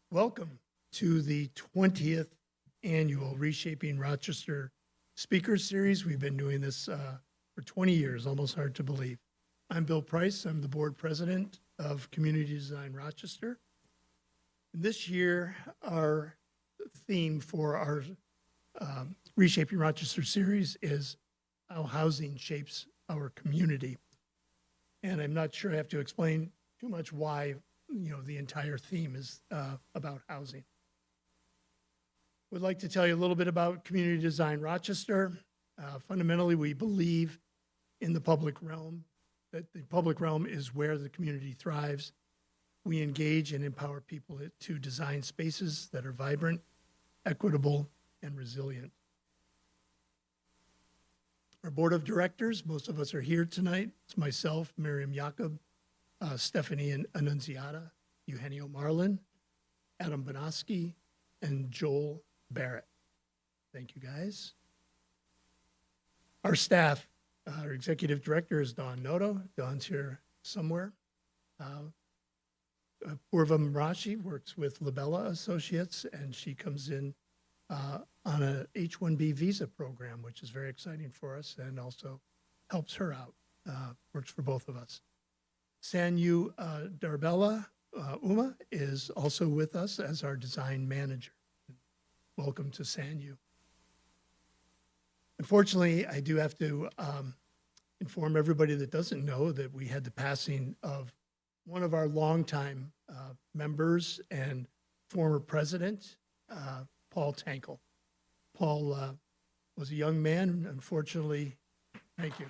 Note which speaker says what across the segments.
Speaker 1: Welcome to the 20th annual Reshaping Rochester Speakers Series. We've been doing this for 20 years, almost hard to believe. I'm Bill Price. I'm the board president of Community Design Rochester. And this year, our theme for our Reshaping Rochester series is how housing shapes our community. And I'm not sure I have to explain too much why the entire theme is about housing. Would like to tell you a little bit about Community Design Rochester. Fundamentally, we believe in the public realm, that the public realm is where the community thrives. We engage and empower people to design spaces that are vibrant, equitable, and resilient. Our board of directors, most of us are here tonight. It's myself, Miriam Yockel, Stephanie Annunziata, Eugenio Marlin, Adam Bonoski, and Joel Barrett. Thank you, guys. Our staff, our executive director is Dawn Noto. Dawn's here somewhere. Purva Marashi works with Labella Associates, and she comes in on a H-1B visa program, which is very exciting for us and also helps her out, works for both of us. Sanyu Darbella Uma is also with us as our design manager. Welcome to Sanyu. Unfortunately, I do have to inform everybody that doesn't know that we had the passing of one of our longtime members and former president, Paul Tankel. Paul was a young man, unfortunately. Thank you.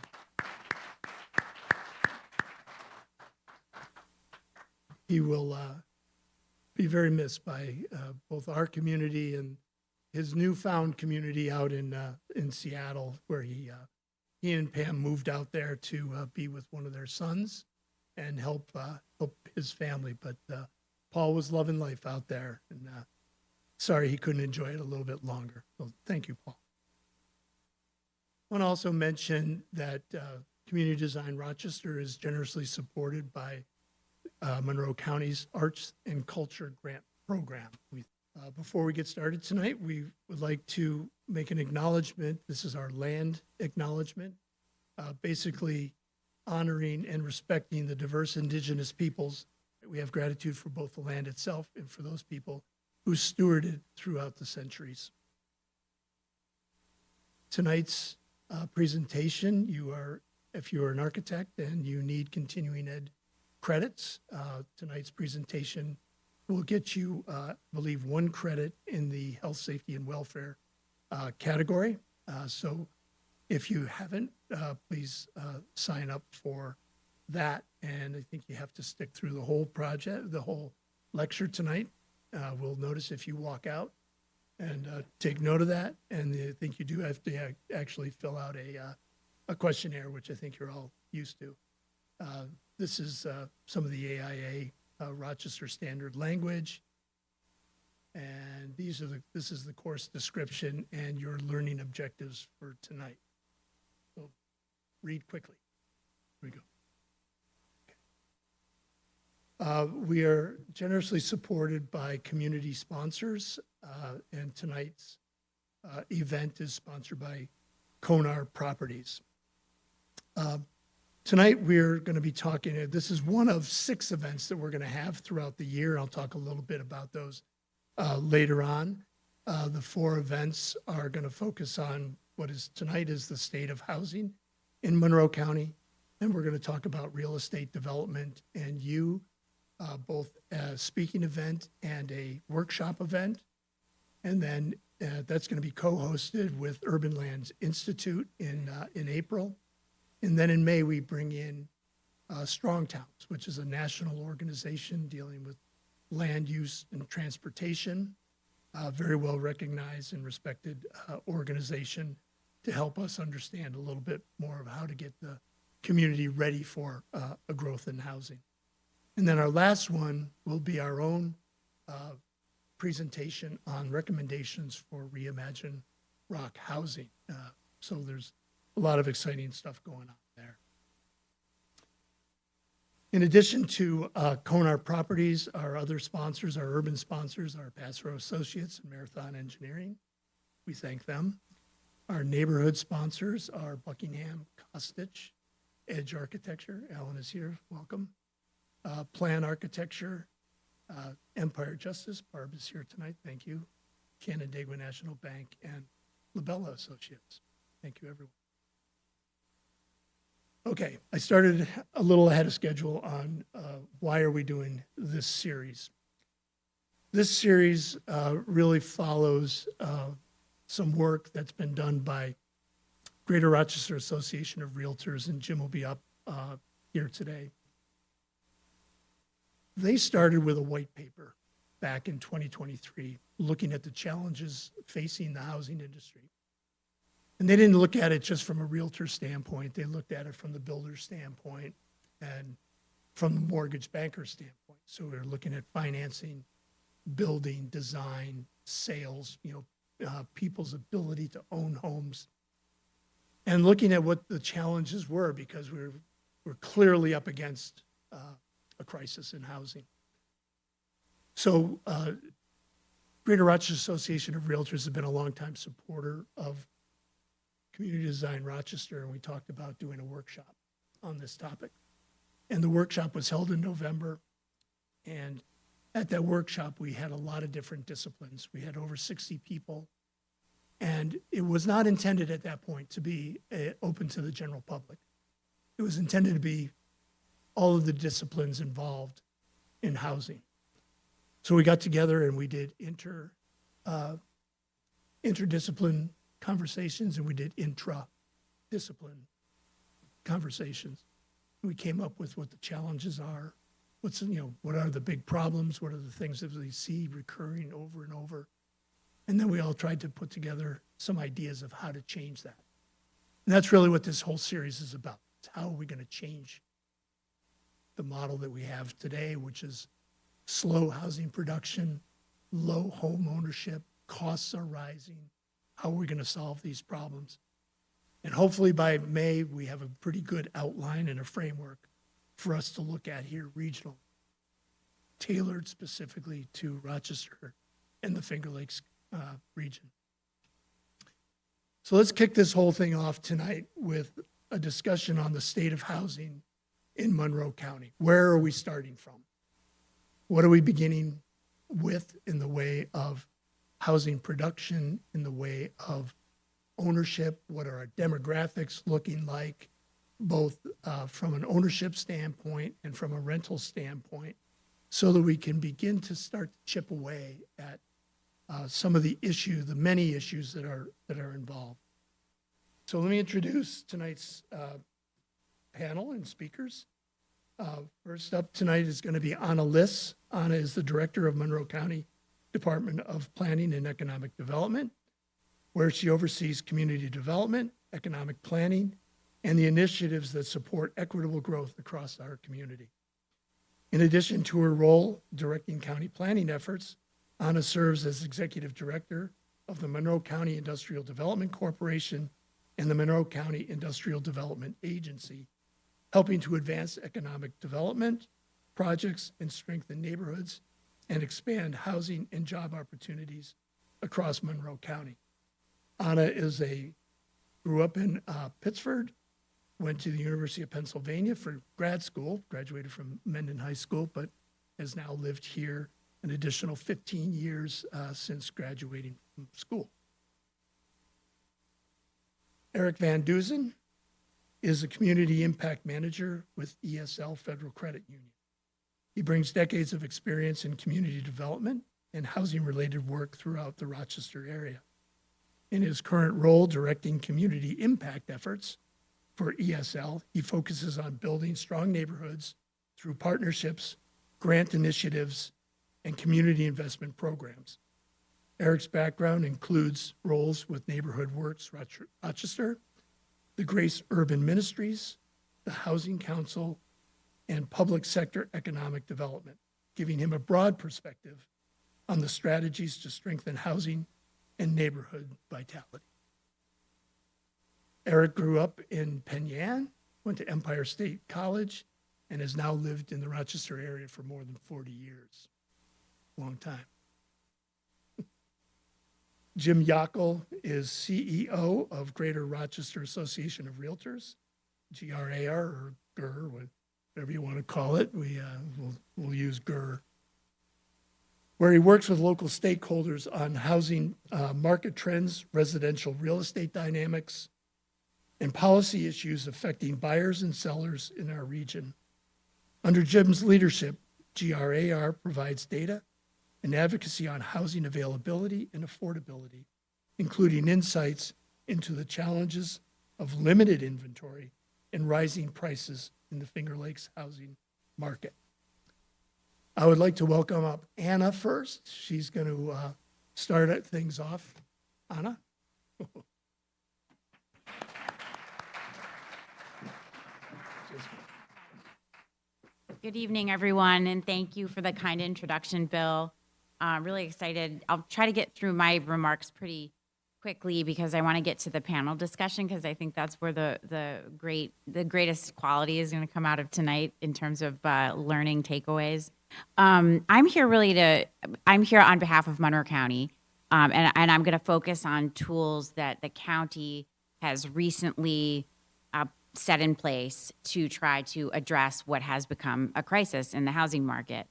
Speaker 1: He will be very missed by both our community and his newfound community out in Seattle, where he and Pam moved out there to be with one of their sons and help his family. But Paul was loving life out there, and sorry he couldn't enjoy it a little bit longer. So thank you, Paul. I want to also mention that Community Design Rochester is generously supported by Monroe County's Arts and Culture Grant Program. Before we get started tonight, we would like to make an acknowledgement. This is our land acknowledgement, basically honoring and respecting the diverse indigenous peoples. We have gratitude for both the land itself and for those people who stewarded throughout the centuries. Tonight's presentation, if you are an architect and you need continuing ed credits, tonight's presentation will get you, I believe, 1 credit in the health, safety, and welfare category. So if you haven't, please sign up for that. And I think you have to stick through the whole project, the whole lecture tonight. We'll notice if you walk out and take note of that. And I think you do have to actually fill out a questionnaire, which I think you're all used to. This is some of the AIA Rochester standard language. And this is the course description and your learning objectives for tonight. So read quickly. Here we go. We are generously supported by community sponsors, and tonight's event is sponsored by Konar Properties. Tonight we're going to be talking, this is one of 6 events that we're going to have throughout the year. I'll talk a little bit about those later on. The 4 events are going to focus on tonight is the state of housing in Monroe County. And we're going to talk about real estate development and both a speaking event and a workshop event. And then that's going to be co-hosted with Urban Lands Institute in April. And then in May, we bring in Strong Towns, which is a national organization dealing with land use and transportation, very well recognized and respected organization to help us understand a little bit more of how to get the community ready for a growth in housing. And then our last one will be our own presentation on recommendations for Reimagine Rock housing. So there's a lot of exciting stuff going on there. In addition to Conar Properties, our other sponsors, our urban sponsors, are Passero Associates and Marathon Engineering. We thank them. Our neighborhood sponsors are Buckingham Costitch, Edge Architecture, Alan is here, welcome. Plan Architecture, Empire Justice, Barb is here tonight, thank you. Canandaigua National Bank, and Labella Associates. Thank you, everyone. Okay, I started a little ahead of schedule on why are we doing this series. This series really follows some work that's been done by Greater Rochester Association of Realtors, and Jim will be up here today. They started with a white paper back in 2023, looking at the challenges facing the housing industry. And they didn't look at it just from a realtor standpoint. They looked at it from the builder standpoint and from the mortgage banker standpoint. So we were looking at financing, building, design, sales, people's ability to own homes, and looking at what the challenges were, because we're clearly up against a crisis in housing. So Greater Rochester Association of Realtors has been a longtime supporter of Community Design Rochester, and we talked about doing a workshop on this topic. And the workshop was held in November, and at that workshop, we had a lot of different disciplines. We had over 60 people, and it was not intended at that point to be open to the general public. It was intended to be all of the disciplines involved in housing. So we got together and we did interdiscipline conversations, and we did intra-discipline conversations. We came up with what the challenges are, what are the big problems, what are the things that we see recurring over and over. And then we all tried to put together some ideas of how to change that. And that's really what this whole series is about. It's how are we going to change the model that we have today, which is slow housing production, low home ownership, costs are rising. How are we going to solve these problems? And hopefully by May, we have a pretty good outline and a framework for us to look at here regional, tailored specifically to Rochester and the Finger Lakes region. So let's kick this whole thing off tonight with a discussion on the state of housing in Monroe County. Where are we starting from? What are we beginning with in the way of housing production, in the way of ownership? What are our demographics looking like, both from an ownership standpoint and from a rental standpoint, so that we can begin to start to chip away at some of the issues, the many issues that are involved. So let me introduce tonight's panel and speakers. First up tonight is going to be Liss. Anna is the director of Monroe County Department of Planning and Economic Development, where she oversees community development, economic planning, and the initiatives that support equitable growth across our community. In addition to her role directing county planning efforts, Anna serves as executive director of the Monroe County Industrial Development Corporation and the Monroe County Industrial Development Agency, helping to advance economic development projects and strengthen neighborhoods and expand housing and job opportunities across Monroe County. Anna grew up in Pittsford, went to the University of Pennsylvania for grad school, graduated from Mendon High School, but has now lived here an additional 15 years since graduating from school. Eric Van Dusen is a community impact manager with ESL Federal Credit Union. He brings decades of experience in community development and housing-related work throughout the Rochester area. In his current role directing community impact efforts for ESL, he focuses on building strong neighborhoods through partnerships, grant initiatives, and community investment programs. Eric's background includes roles with Neighborhood Works Rochester, the Grace Urban Ministries, the Housing Council, and public sector economic development, giving him a broad perspective on the strategies to strengthen housing and neighborhood vitality. Eric grew up in Penn Yan, went to Empire State College, and has now lived in the Rochester area for more than 40 years. Long time. Jim Yockel is CEO of Greater Rochester Association of Realtors, GRAR or GER, whatever you want to call it. We'll use GER, where he works with local stakeholders on housing market trends, residential real estate dynamics, and policy issues affecting buyers and sellers in our region. Under Jim's leadership, GRAR provides data and advocacy on housing availability and affordability, including insights into the challenges of limited inventory and rising prices in the Finger Lakes housing market. I would like to welcome up Anna first. She's going to start things off. Anna?
Speaker 2: Good evening, everyone, and thank you for the kind introduction, Bill. Really excited. I'll try to get through my remarks pretty quickly because I want to get to the panel discussion because I think that's where the greatest quality is going to come out of tonight in terms of learning takeaways. I'm here on behalf of Monroe County, and I'm going to focus on tools that the county has recently set in place to try to address what has become a crisis in the housing market.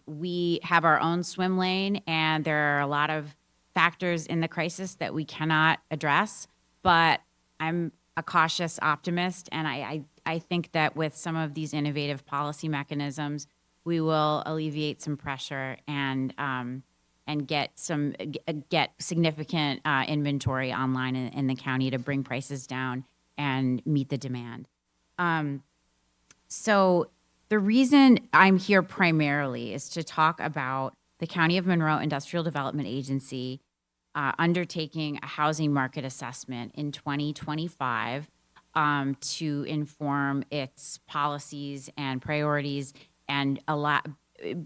Speaker 2: We have our own swim lane, and there are a lot of factors in the crisis that we cannot address, but I'm a cautious optimist, and I think that with some of these innovative policy mechanisms, we will alleviate some pressure and get significant inventory online in the county to bring prices down and meet the demand. So the reason I'm here primarily is to talk about the County of Monroe Industrial Development Agency undertaking a housing market assessment in 2025 to inform its policies and priorities and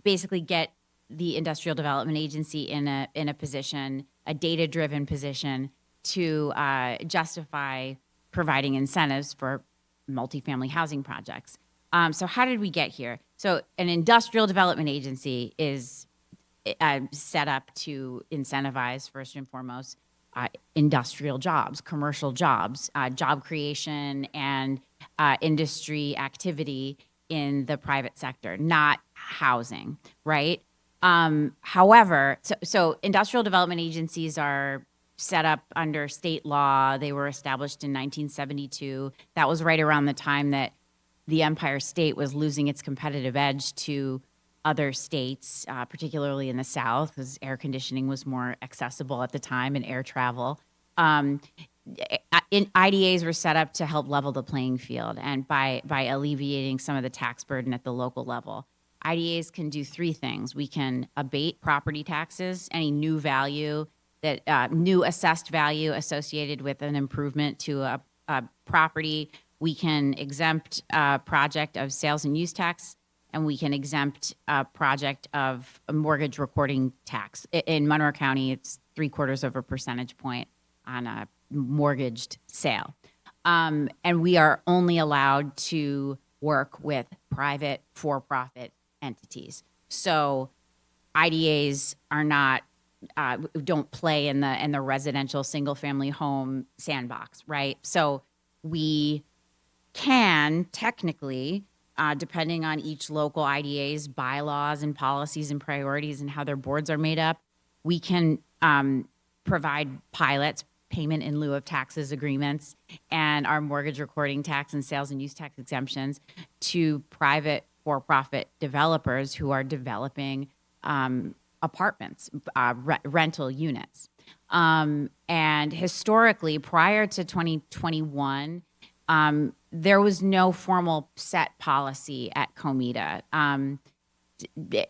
Speaker 2: basically get the Industrial Development Agency in a position, a data-driven position, to justify providing incentives for multifamily housing projects. So how did we get here? So an industrial development agency is set up to incentivize, first and foremost, industrial jobs, commercial jobs, job creation, and industry activity in the private sector, not housing, right? However, so industrial development agencies are set up under state law. They were established in 1972. That was right around the time that the Empire State was losing its competitive edge to other states, particularly in the South, because air conditioning was more accessible at the time and air travel. IDAs were set up to help level the playing field and by alleviating some of the tax burden at the local level. IDAs can do three things. We can abate property taxes, any new value new assessed value associated with an improvement to a property. We can exempt a project of sales and use tax, and we can exempt a project of a mortgage recording tax. In Monroe County, it's 0.75 percentage point on a mortgaged sale. And we are only allowed to work with private for-profit entities. So IDAs are not don't play in the residential single-family home sandbox, right? So we can technically, depending on each local IDA's bylaws and policies and priorities and how their boards are made up, we can provide pilots, payment in lieu of taxes agreements, and our mortgage recording tax and sales and use tax exemptions to private for-profit developers who are developing apartments, rental units. And historically, prior to 2021, there was no formal set policy at COMIDA.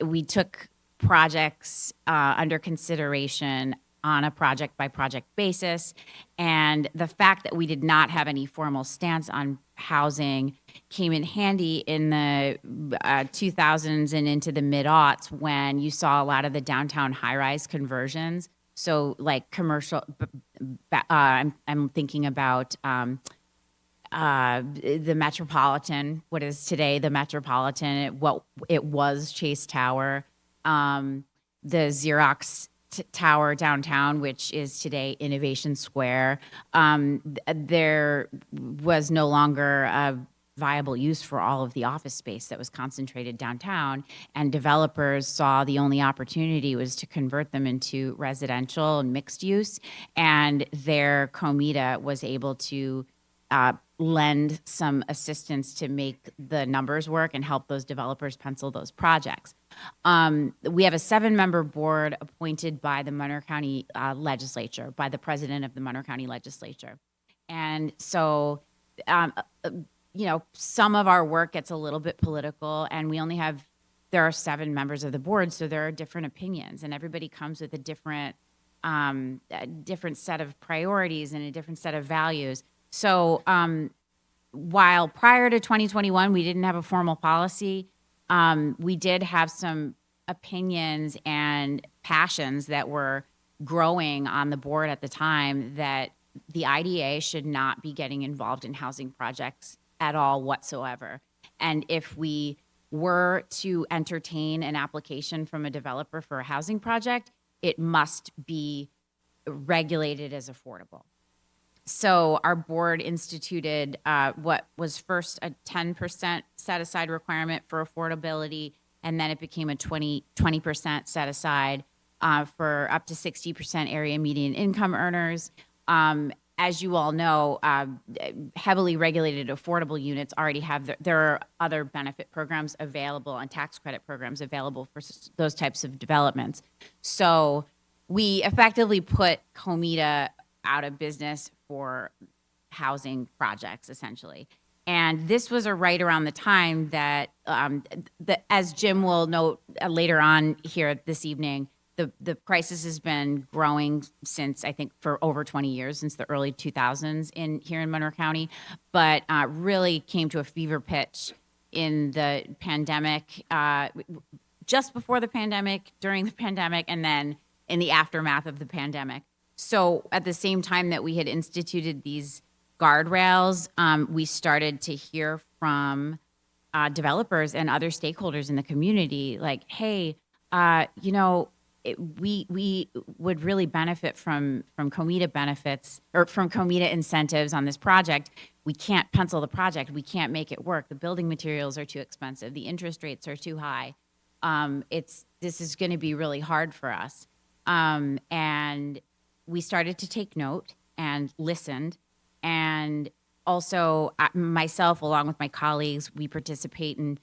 Speaker 2: We took projects under consideration on a project-by-project basis, and the fact that we did not have any formal stance on housing came in handy in the 2000s and into the mid-aughts when you saw a lot of the downtown high-rise conversions. So like commercial, I'm thinking about the Metropolitan, what is today the Metropolitan, what it was Chase Tower, the Xerox Tower downtown, which is today Innovation Square. There was no longer a viable use for all of the office space that was concentrated downtown, and developers saw the only opportunity was to convert them into residential and mixed use, and their Comida was able to lend some assistance to make the numbers work and help those developers pencil those projects. We have a 7-member board appointed by the Monroe County legislature, by the president of the Monroe County legislature. And so, some of our work gets a little bit political, and there are 7 members of the board, so there are different opinions, and everybody comes with a different set of priorities and a different set of values. So while prior to 2021, we didn't have a formal policy, we did have some opinions and passions that were growing on the board at the time that the IDA should not be getting involved in housing projects at all whatsoever. And if we were to entertain an application from a developer for a housing project, it must be regulated as affordable. So our board instituted what was first a 10% set-aside requirement for affordability, and then it became a 20% set-aside for up to 60% area median income earners. As you all know, heavily regulated affordable units already have, there are other benefit programs available and tax credit programs available for those types of developments. So we effectively put Comida out of business for housing projects, essentially. And this was right around the time that, as Jim will note later on here this evening, the crisis has been growing since, I think, for over 20 years, since the early 2000s here in Monroe County, but really came to a fever pitch in the pandemic, just before the pandemic, during the pandemic, and then in the aftermath of the pandemic. So at the same time that we had instituted these guardrails, we started to hear from developers and other stakeholders in the community, like, hey, we would really benefit from Comida benefits or from Comida incentives on this project. We can't pencil the project. We can't make it work. The building materials are too expensive. The interest rates are too high. This is going to be really hard for us. And we started to take note and listened. And also myself, along with my colleagues, we participate and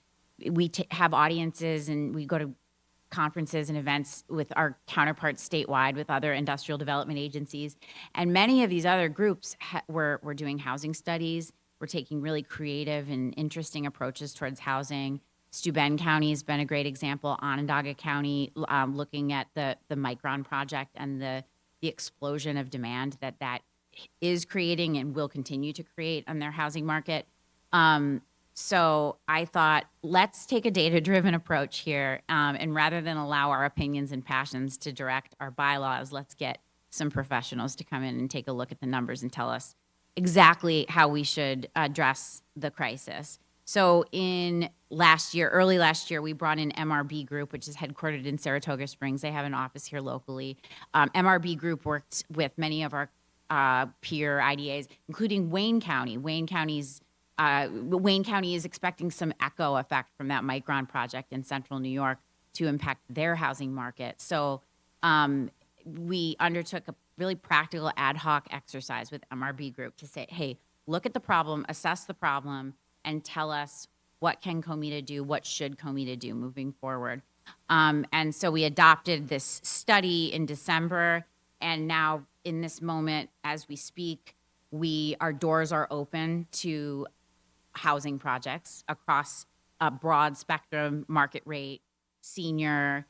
Speaker 2: we have audiences, and we go to conferences and events with our counterparts statewide, with other industrial development agencies. And many of these other groups were doing housing studies. We're taking really creative and interesting approaches towards housing. Steuben County has been a great example. Onondaga County, looking at the Micron project and the explosion of demand that is creating and will continue to create on their housing market. So I thought, let's take a data-driven approach here, and rather than allow our opinions and passions to direct our bylaws, let's get some professionals to come in and take a look at the numbers and tell us exactly how we should address the crisis. So early last year, we brought in MRB Group, which is headquartered in Saratoga Springs. They have an office here locally. MRB Group worked with many of our peer IDAs, including Wayne County. Wayne County is expecting some echo effect from that Micron project in central New York to impact their housing market. So we undertook a really practical ad hoc exercise with MRB Group to say, hey, look at the problem, assess the problem, and tell us what can Comida do, what should Comida do moving forward. And so we adopted this study in December, and now in this moment, as we speak, our doors are open to housing projects across a broad spectrum, market rate, senior.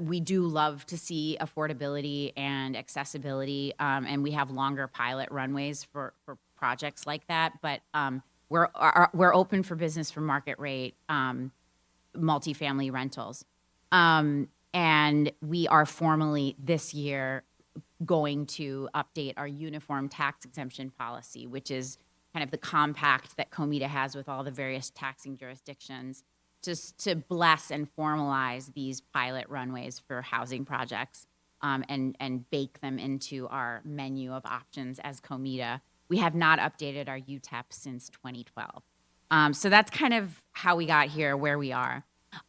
Speaker 2: We do love to see affordability and accessibility, and we have longer pilot runways for projects like that. But we're open for business for market rate multifamily rentals, and we are formally this year going to update our uniform tax exemption policy, which is kind of the compact that COMITA has with all the various taxing jurisdictions, just to bless and formalize these pilot runways for housing projects, and bake them into our menu of options as COMITA. We have not updated our UTEP since 2012. So that's kind of how we got here, where we are.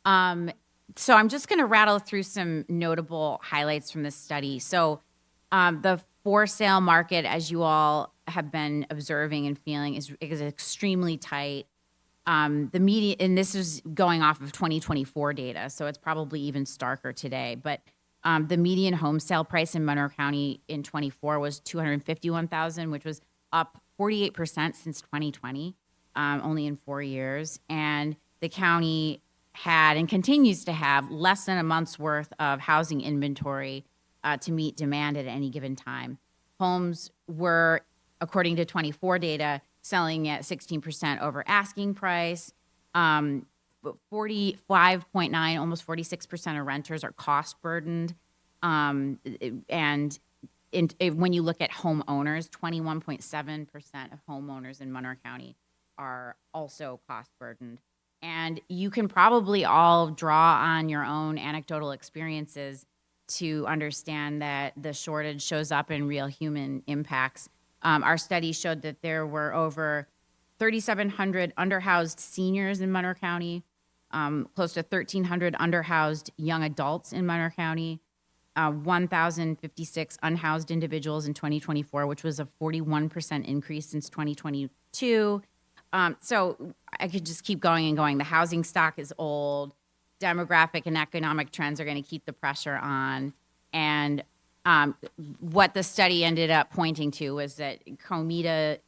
Speaker 2: So I'm just going to rattle through some notable highlights from this study. So the for sale market, as you all have been observing and feeling, is extremely tight. The median, and this is going off of 2024 data, so it's probably even starker today, but the median home sale price in Monroe County in 24 was $251,000, which was up 48% since 2020, only in 4 years. And the county had and continues to have less than a month's worth of housing inventory to meet demand at any given time. Homes were, according to 24 data, selling at 16% over asking price. 45.9, almost 46% of renters are cost burdened. And when you look at homeowners, 21.7% of homeowners in Monroe County are also cost burdened. And you can probably all draw on your own anecdotal experiences to understand that the shortage shows up in real human impacts. Our study showed that there were over 3,700 underhoused seniors in Monroe County, close to 1,300 underhoused young adults in Monroe County, 1,056 unhoused individuals in 2024, which was a 41% increase since 2022. So I could just keep going and going. The housing stock is old. Demographic and economic trends are going to keep the pressure on. And what the study ended up pointing to was that COMITA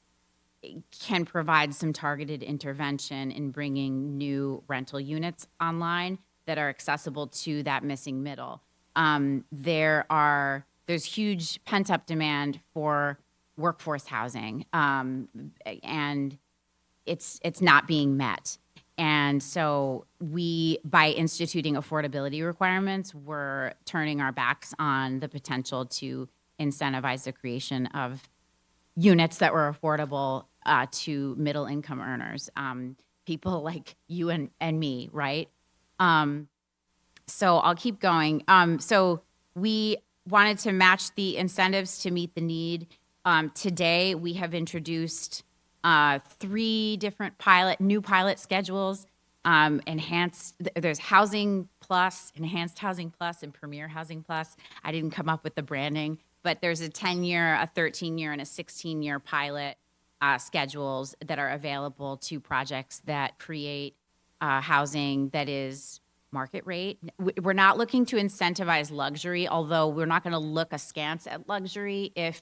Speaker 2: can provide some targeted intervention in bringing new rental units online that are accessible to that missing middle. There's huge pent-up demand for workforce housing, and it's not being met. And so by instituting affordability requirements, we're turning our backs on the potential to incentivize the creation of units that were affordable to middle income earners, people like you and me, right? So I'll keep going. So we wanted to match the incentives to meet the need. Today, we have introduced 3 different new pilot schedules. There's Housing Plus, Enhanced Housing Plus, and Premier Housing Plus. I didn't come up with the branding, but there's a 10-year, a 13-year, and a 16-year pilot schedules that are available to projects that create housing that is market rate. We're not looking to incentivize luxury, although we're not going to look askance at luxury if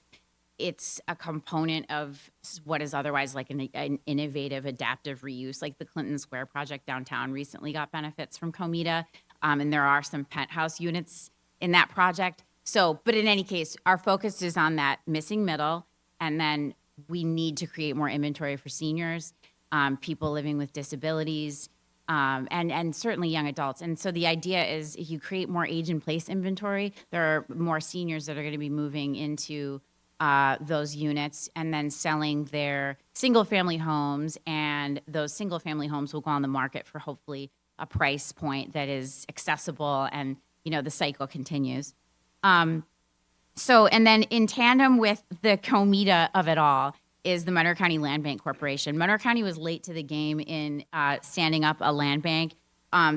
Speaker 2: it's a component of what is otherwise like an innovative adaptive reuse. Like the Clinton Square project downtown recently got benefits from COMITA, and there are some penthouse units in that project. So, but in any case, our focus is on that missing middle, and then we need to create more inventory for seniors, people living with disabilities, and certainly young adults. And so the idea is if you create more age in place inventory, there are more seniors that are going to be moving into those units and then selling their single family homes, and those single family homes will go on the market for hopefully a price point that is accessible, and the cycle continues. And then in tandem with the COMITA of it all is the Monroe County Land Bank Corporation. Monroe County was late to the game in standing up a land bank.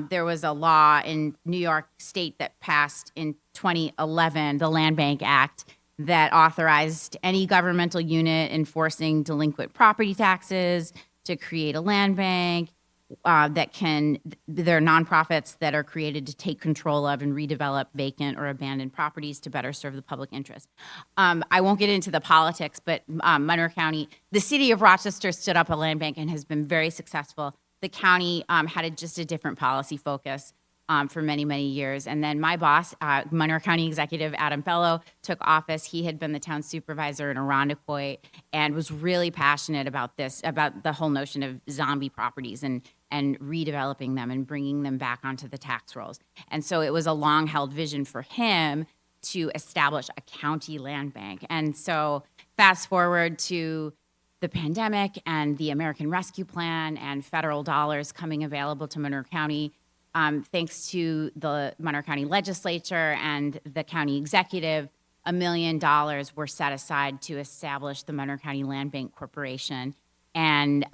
Speaker 2: There was a law in New York State that passed in 2011, the Land Bank Act, that authorized any governmental unit enforcing delinquent property taxes to create a land bank there are nonprofits that are created to take control of and redevelop vacant or abandoned properties to better serve the public interest. I won't get into the politics, but Monroe County, the city of Rochester stood up a land bank and has been very successful. The county had just a different policy focus for many, many years. And then my boss, Monroe County Executive Adam Bello, took office. He had been the town supervisor in Irondequoit and was really passionate about the whole notion of zombie properties and redeveloping them and bringing them back onto the tax rolls. And so it was a long-held vision for him to establish a county land bank. And so fast forward to the pandemic and the American Rescue Plan and federal dollars coming available to Monroe County, thanks to the Monroe County Legislature and the county executive, $1 million were set aside to establish the Monroe County Land Bank Corporation. And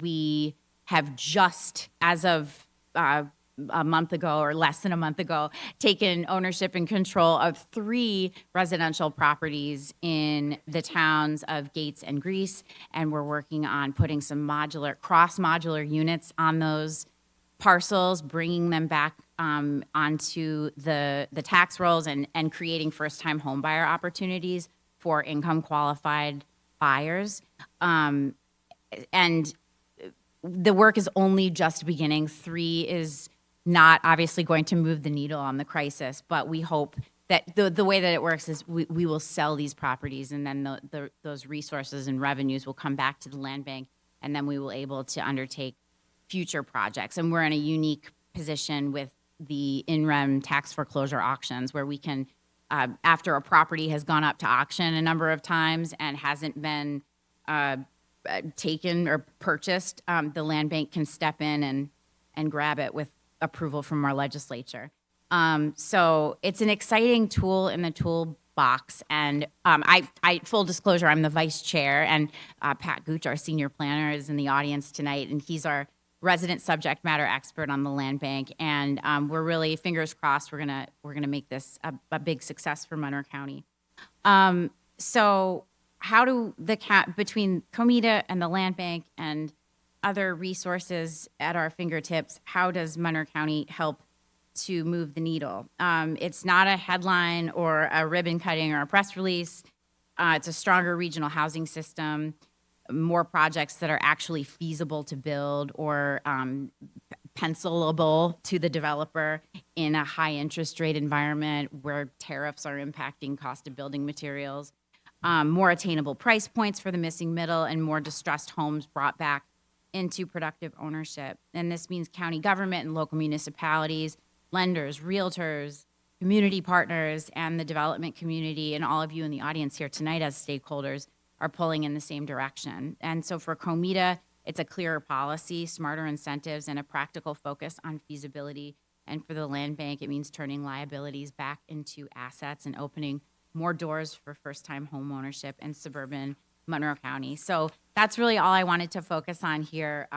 Speaker 2: we have just, as of a month ago or less than a month ago, taken ownership and control of 3 residential properties in the towns of Gates and Greece. And we're working on putting some cross-modular units on those parcels, bringing them back onto the tax rolls and creating first-time home buyer opportunities for income-qualified buyers. And the work is only just beginning. 3 is not obviously going to move the needle on the crisis, but we hope that the way that it works is we will sell these properties, and then those resources and revenues will come back to the land bank, and then we will able to undertake future projects. And we're in a unique position with the in-rem tax foreclosure auctions, where we can, after a property has gone up to auction a number of times and hasn't been taken or purchased, the land bank can step in and grab it with approval from our legislature. So it's an exciting tool in the toolbox. And I full disclosure, I'm the vice chair, and Pat Gooch, our senior planner, is in the audience tonight, and he's our resident subject matter expert on the land bank. And we're really, fingers crossed, we're gonna make this a big success for Monroe County. So how do between COMIDA and the land bank and other resources at our fingertips, how does Monroe County help to move the needle? It's not a headline or a ribbon cutting or a press release. It's a stronger regional housing system, more projects that are actually feasible to build or pencilable to the developer in a high interest rate environment where tariffs are impacting cost of building materials, more attainable price points for the missing middle, and more distressed homes brought back into productive ownership. And this means county government and local municipalities, lenders, realtors, community partners, and the development community, and all of you in the audience here tonight as stakeholders are pulling in the same direction. And so for COMIDA, it's a clearer policy, smarter incentives, and a practical focus on feasibility. And for the land bank, it means turning liabilities back into assets and opening more doors for first-time home ownership in suburban Monroe County. So that's really all I wanted to focus on here,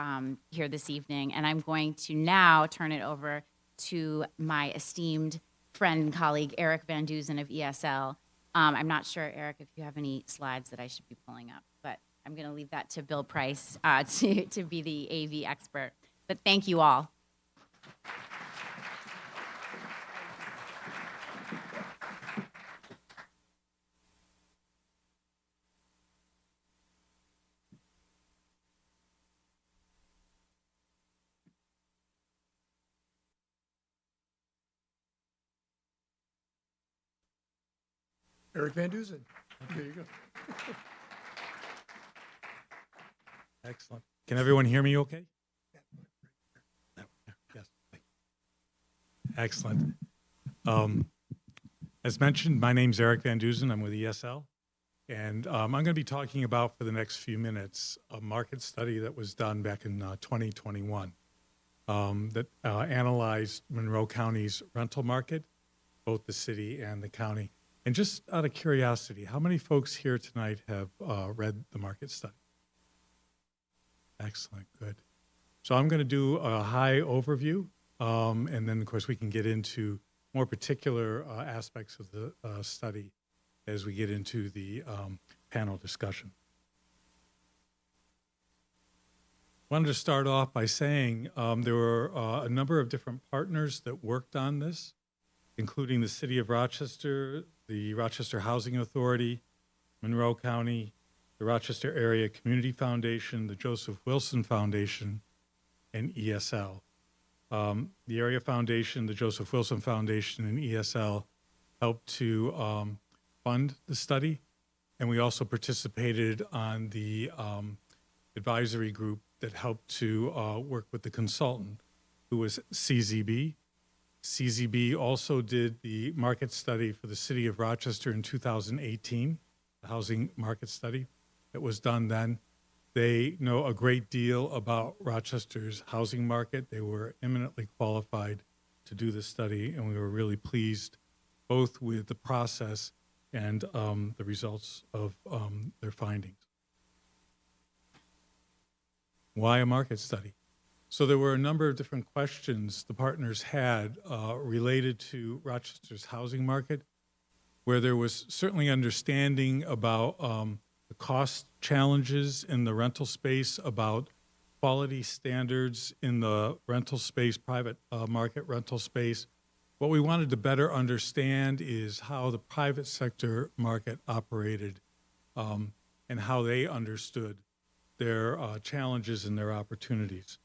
Speaker 2: here this evening. And I'm going to now turn it over to my esteemed friend and colleague, Eric Van Dusen of ESL. I'm not sure, Eric, if you have any slides that I should be pulling up, but I'm going to leave that to Bill Price to be the AV expert. But thank you all.
Speaker 1: Eric Van Dusen. There you go.
Speaker 3: Excellent. Can everyone hear me okay? Yes. Excellent. As mentioned, my name's Eric Van Dusen. I'm with ESL. And I'm going to be talking about, for the next few minutes, a market study that was done back in 2021 that analyzed Monroe County's rental market, both the city and the county. And just out of curiosity, how many folks here tonight have read the market study? Excellent, good. So I'm going to do a high overview, and then, of course, we can get into more particular aspects of the study as we get into the panel discussion. I wanted to start off by saying there were a number of different partners that worked on this, including the City of Rochester, the Rochester Housing Authority, Monroe County, the Rochester Area Community Foundation, the Joseph Wilson Foundation, and ESL. The Area Foundation, the Joseph Wilson Foundation, and ESL helped to fund the study, and we also participated on the advisory group that helped to work with the consultant, who was CZB. CZB also did the market study for the City of Rochester in 2018, the housing market study that was done then. They know a great deal about Rochester's housing market. They were eminently qualified to do this study, and we were really pleased both with the process and the results of their findings. Why a market study? So there were a number of different questions the partners had related to Rochester's housing market, where there was certainly understanding about the cost challenges in the rental space, about quality standards in the rental space, private market rental space. What we wanted to better understand is how the private sector market operated and how they understood their challenges and their opportunities.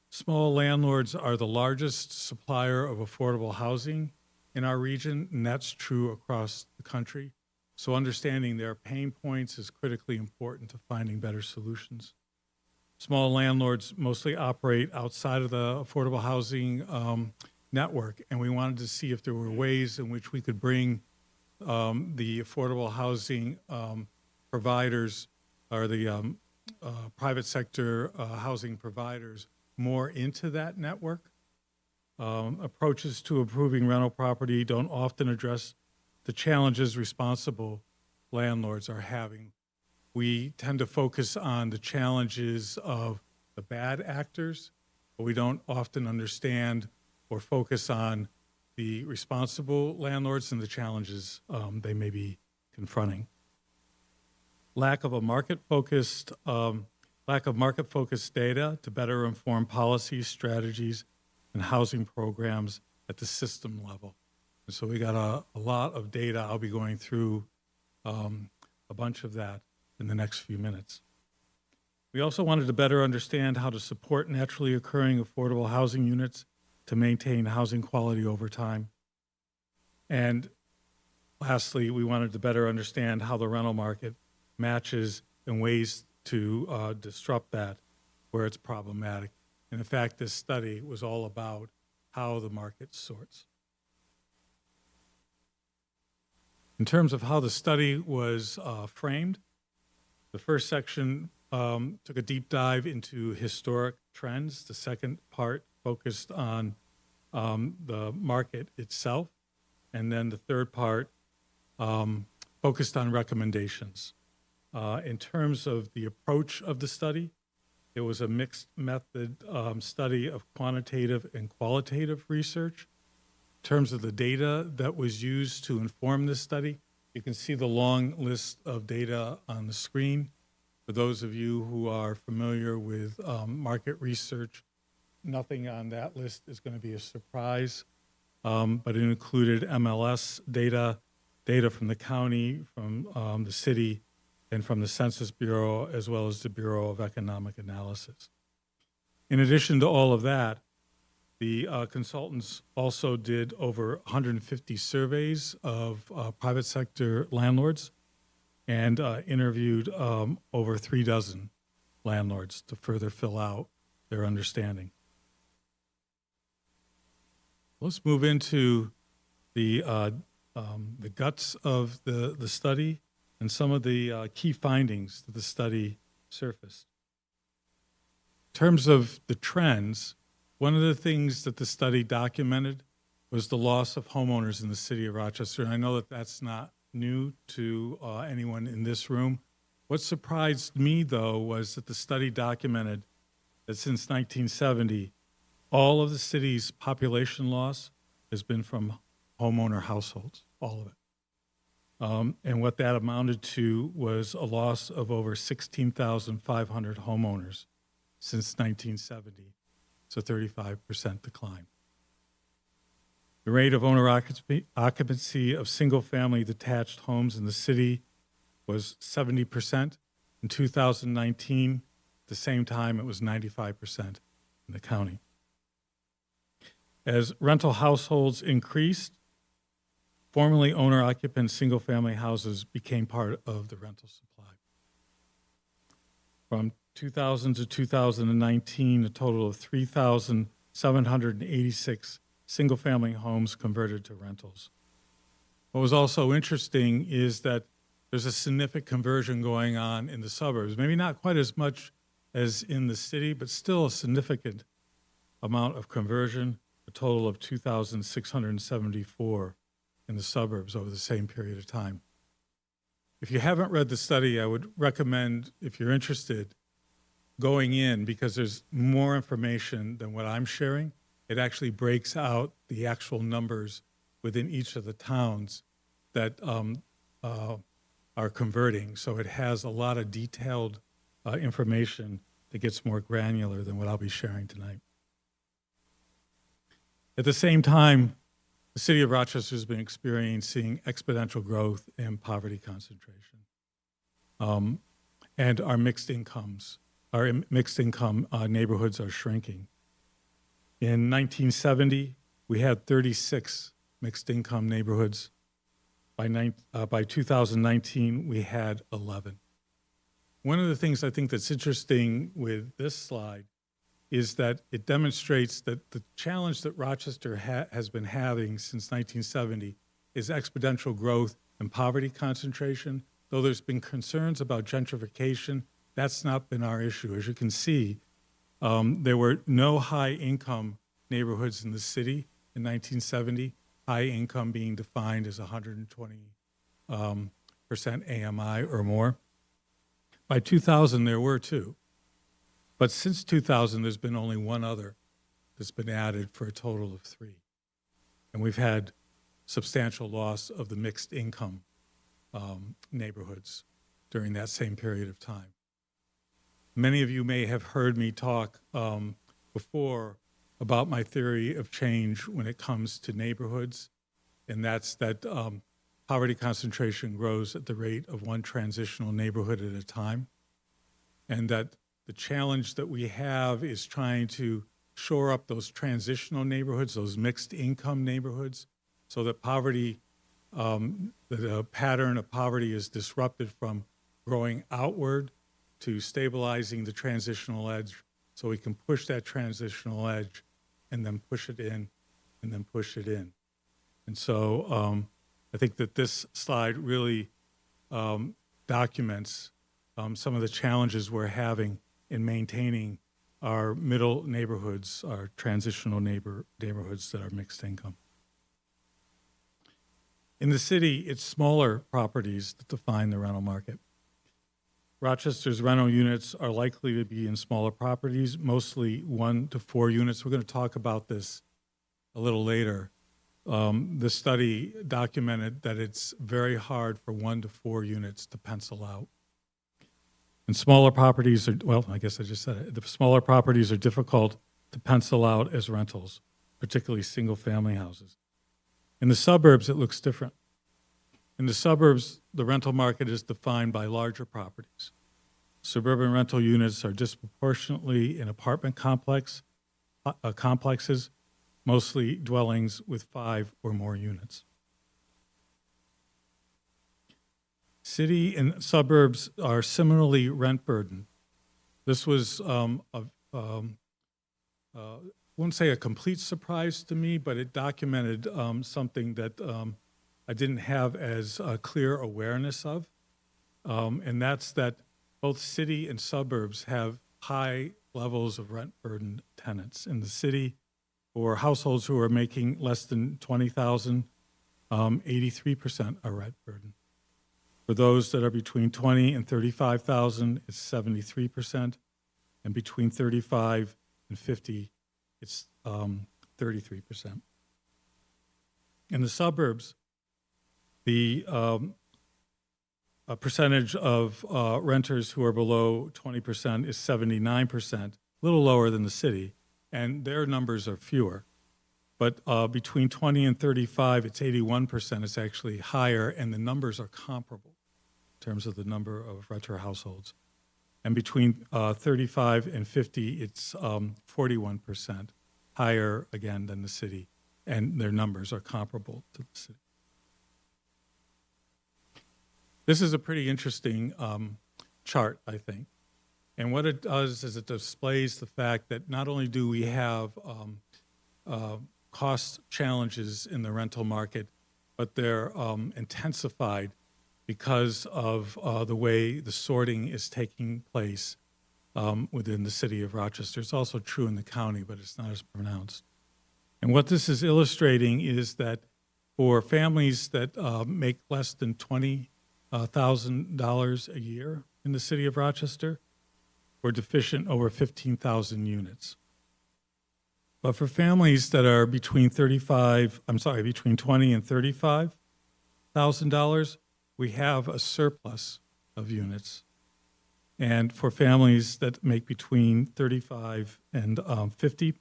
Speaker 3: Small landlords are the largest supplier of affordable housing in our region, and that's true across the country. So understanding their pain points is critically important to finding better solutions. Small landlords mostly operate outside of the affordable housing network, and we wanted to see if there were ways in which we could bring the affordable housing providers or the private sector housing providers more into that network. Approaches to improving rental property don't often address the challenges responsible landlords are having. We tend to focus on the challenges of the bad actors, but we don't often understand or focus on the responsible landlords and the challenges they may be confronting. Lack of market-focused data to better inform policies, strategies, and housing programs at the system level. And so we got a lot of data. I'll be going through a bunch of that in the next few minutes. We also wanted to better understand how to support naturally occurring affordable housing units to maintain housing quality over time. And lastly, we wanted to better understand how the rental market matches and ways to disrupt that where it's problematic. And in fact, this study was all about how the market sorts. In terms of how the study was framed, the first section took a deep dive into historic trends. The second part focused on the market itself. And then the third part focused on recommendations. In terms of the approach of the study, it was a mixed method study of quantitative and qualitative research. In terms of the data that was used to inform this study, you can see the long list of data on the screen. For those of you who are familiar with market research, nothing on that list is going to be a surprise, but it included MLS data, data from the county, from the city, and from the Census Bureau, as well as the Bureau of Economic Analysis. In addition to all of that, the consultants also did over 150 surveys of private sector landlords and interviewed over 36 landlords to further fill out their understanding. Let's move into the guts of the study and some of the key findings that the study surfaced. In terms of the trends, one of the things that the study documented was the loss of homeowners in the city of Rochester. And I know that that's not new to anyone in this room. What surprised me, though, was that the study documented that since 1970, all of the city's population loss has been from homeowner households, all of it. And what that amounted to was a loss of over 16,500 homeowners since 1970. It's a 35% decline. The rate of owner occupancy of single-family detached homes in the city was 70% in 2019. At the same time, it was 95% in the county. As rental households increased, formerly owner-occupant single-family houses became part of the rental supply. From 2000 to 2019, a total of 3,786 single-family homes converted to rentals. What was also interesting is that there's a significant conversion going on in the suburbs. Maybe not quite as much as in the city, but still a significant amount of conversion, a total of 2,674 in the suburbs over the same period of time. If you haven't read the study, I would recommend, if you're interested, going in, because there's more information than what I'm sharing. It actually breaks out the actual numbers within each of the towns that are converting. So it has a lot of detailed information that gets more granular than what I'll be sharing tonight. At the same time, the city of Rochester has been experiencing exponential growth in poverty concentration. And our mixed income neighborhoods are shrinking. In 1970, we had 36 mixed income neighborhoods. By 2019, we had 11. One of the things I think that's interesting with this slide is that it demonstrates that the challenge that Rochester has been having since 1970 is exponential growth and poverty concentration. Though there's been concerns about gentrification, that's not been our issue. As you can see, there were no high-income neighborhoods in the city in 1970, high income being defined as 120% AMI or more. By 2000, there were two. But since 2000, there's been only one other that's been added for a total of three. And we've had substantial loss of the mixed income neighborhoods during that same period of time. Many of you may have heard me talk before about my theory of change when it comes to neighborhoods, and that's that poverty concentration grows at the rate of one transitional neighborhood at a time, and that the challenge that we have is trying to shore up those transitional neighborhoods, those mixed income neighborhoods, so that poverty, the pattern of poverty is disrupted from growing outward to stabilizing the transitional edge, so we can push that transitional edge and then push it in and then push it in. And so I think that this slide really documents some of the challenges we're having in maintaining our middle neighborhoods, our transitional neighborhoods that are mixed income. In the city, it's smaller properties that define the rental market. Rochester's rental units are likely to be in smaller properties, mostly 1 to 4 units. We're going to talk about this a little later. The study documented that it's very hard for 1 to 4 units to pencil out. And smaller properties are, well, I guess I just said it. The smaller properties are difficult to pencil out as rentals, particularly single-family houses. In the suburbs, it looks different. In the suburbs, the rental market is defined by larger properties. Suburban rental units are disproportionately in apartment complexes, mostly dwellings with 5 or more units. City and suburbs are similarly rent burdened. This was, wouldn't say a complete surprise to me, but it documented something that I didn't have as clear awareness of, and that's that both city and suburbs have high levels of rent burdened tenants. In the city, for households who are making less than $20,000, 83% are rent burdened. For those that are between $20,000 and $35,000, it's 73%, and between $35,000 and $50,000, it's 33%. In the suburbs, the percentage of renters who are below 20% is 79%, a little lower than the city, and their numbers are fewer. But between 20 and 35, it's 81%. It's actually higher, and the numbers are comparable in terms of the number of renter households. And between 35 and 50, it's 41%, higher again than the city, and their numbers are comparable to the city. This is a pretty interesting chart, I think. And what it does is it displays the fact that not only do we have cost challenges in the rental market, but they're intensified because of the way the sorting is taking place within the city of Rochester. It's also true in the county, but it's not as pronounced. And what this is illustrating is that for families that make less than $20,000 a year in the city of Rochester, we're deficient over 15,000 units. But for families that are between between $20 and $35,000, we have a surplus of units. And for families that make between 35 and 50,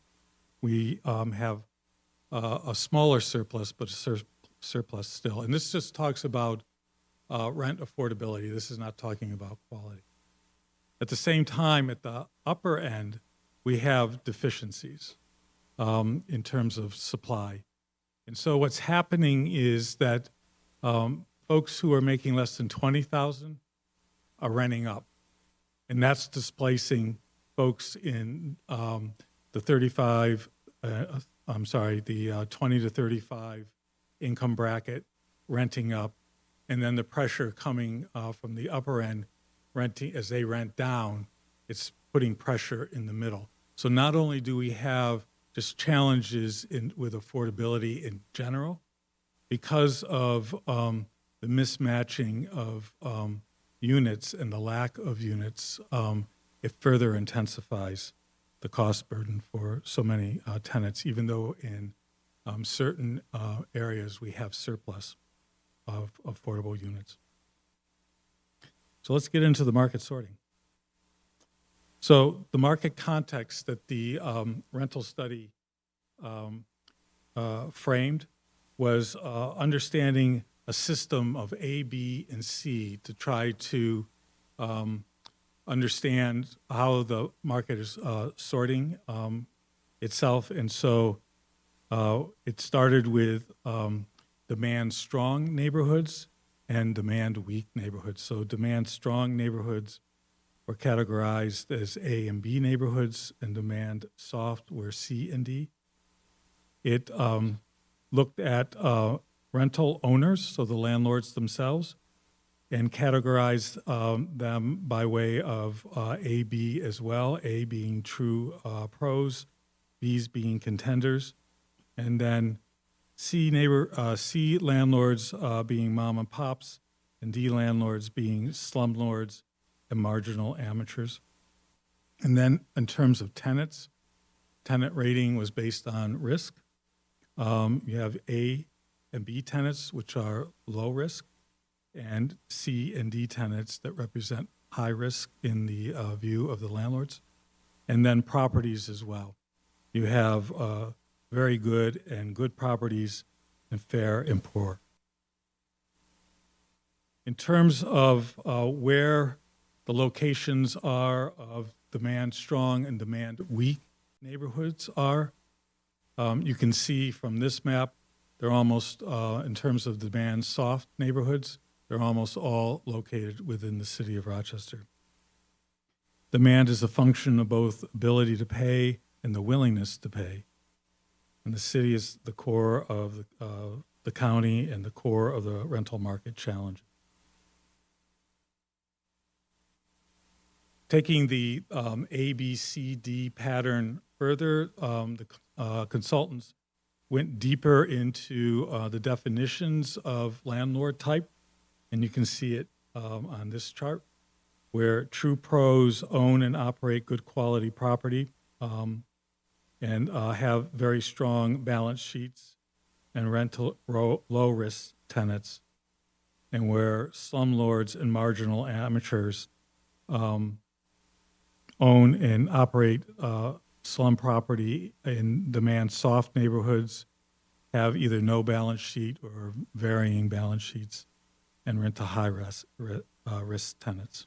Speaker 3: we have a smaller surplus, but a surplus still. And this just talks about rent affordability. This is not talking about quality. At the same time, at the upper end, we have deficiencies in terms of supply. And so what's happening is that folks who are making less than 20,000 are renting up. And that's displacing folks in the 20 to 35 income bracket renting up, and then the pressure coming from the upper end renting as they rent down, it's putting pressure in the middle. So not only do we have just challenges with affordability in general, because of the mismatching of units and the lack of units, it further intensifies the cost burden for so many tenants, even though in certain areas we have surplus of affordable units. So let's get into the market sorting. So the market context that the rental study framed was understanding a system of A, B, and C to try to understand how the market is sorting itself. And so it started with demand-strong neighborhoods and demand-weak neighborhoods. So demand-strong neighborhoods were categorized as A and B neighborhoods, and demand-soft were C and D. It looked at rental owners, so the landlords themselves, and categorized them by way of A, B as well, A being true pros, B's being contenders, and then C landlords being mom and pops, and D landlords being slumlords and marginal amateurs. And then in terms of tenants, tenant rating was based on risk. You have A and B tenants, which are low risk, and C and D tenants that represent high risk in the view of the landlords. And then properties as well. You have very good and good properties and fair and poor. In terms of where the locations are of demand strong and demand weak neighborhoods are, you can see from this map, they're almost, in terms of demand soft neighborhoods, they're almost all located within the city of Rochester. Demand is a function of both ability to pay and the willingness to pay. And the city is the core of the county and the core of the rental market challenge. Taking the A, B, C, D pattern further, the consultants went deeper into the definitions of landlord type, and you can see it on this chart, where true pros own and operate good quality property and have very strong balance sheets and rental low risk tenants, and where slumlords and marginal amateurs own and operate slum property in demand soft neighborhoods, have either no balance sheet or varying balance sheets, and rent to high risk tenants.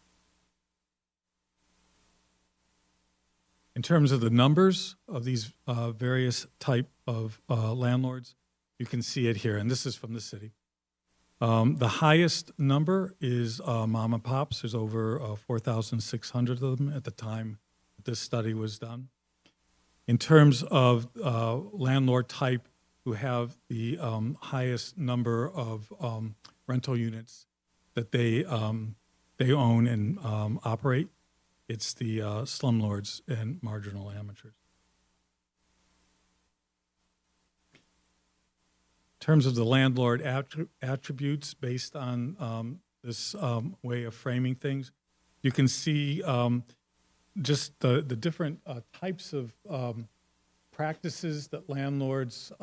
Speaker 3: In terms of the numbers of these various type of landlords, you can see it here, and this is from the city. The highest number is mom and pops. There's over 4,600 of them at the time that this study was done. In terms of landlord type, who have the highest number of rental units that they own and operate. It's the slumlords and marginal amateurs. In terms of the landlord attributes based on this way of framing things, you can see just the different types of practices that landlords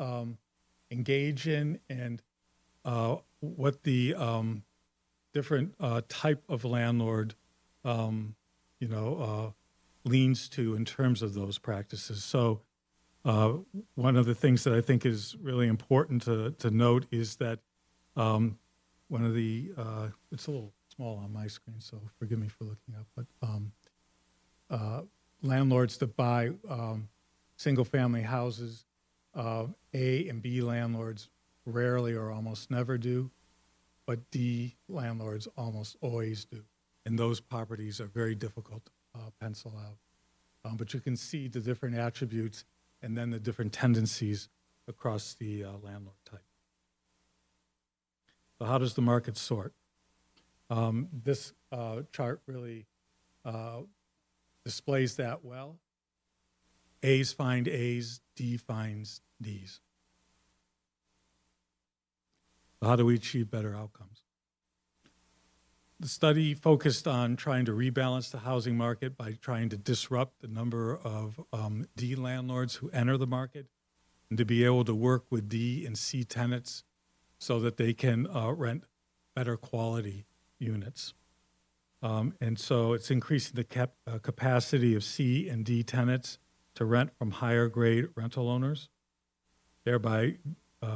Speaker 3: engage in, and what the different type of landlord leans to in terms of those practices. So one of the things that I think is really important to note is that one of the, it's a little small on my screen, so forgive me for looking up, but landlords that buy single-family houses, A and B landlords rarely or almost never do, but D landlords almost always do. And those properties are very difficult to pencil out. But you can see the different attributes and then the different tendencies across the landlord type. So how does the market sort? This chart really displays that well. A's find A's, D finds D's. So how do we achieve better outcomes? The study focused on trying to rebalance the housing market by trying to disrupt the number of D landlords who enter the market, and to be able to work with D and C tenants so that they can rent better quality units. And so it's increasing the capacity of C and D tenants to rent from higher grade rental owners, thereby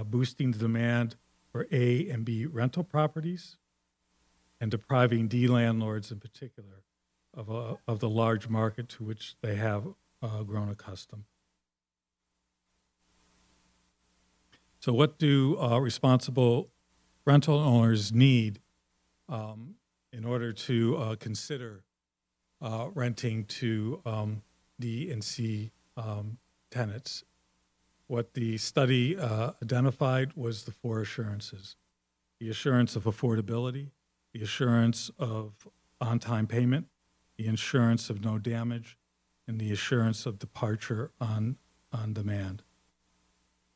Speaker 3: boosting the demand for A and B rental properties, and depriving D landlords in particular of the large market to which they have grown accustomed. So what do responsible rental owners need in order to consider renting to D and C tenants? What the study identified was the four assurances: the assurance of affordability, the assurance of on-time payment, the assurance of no damage, and the assurance of departure on demand.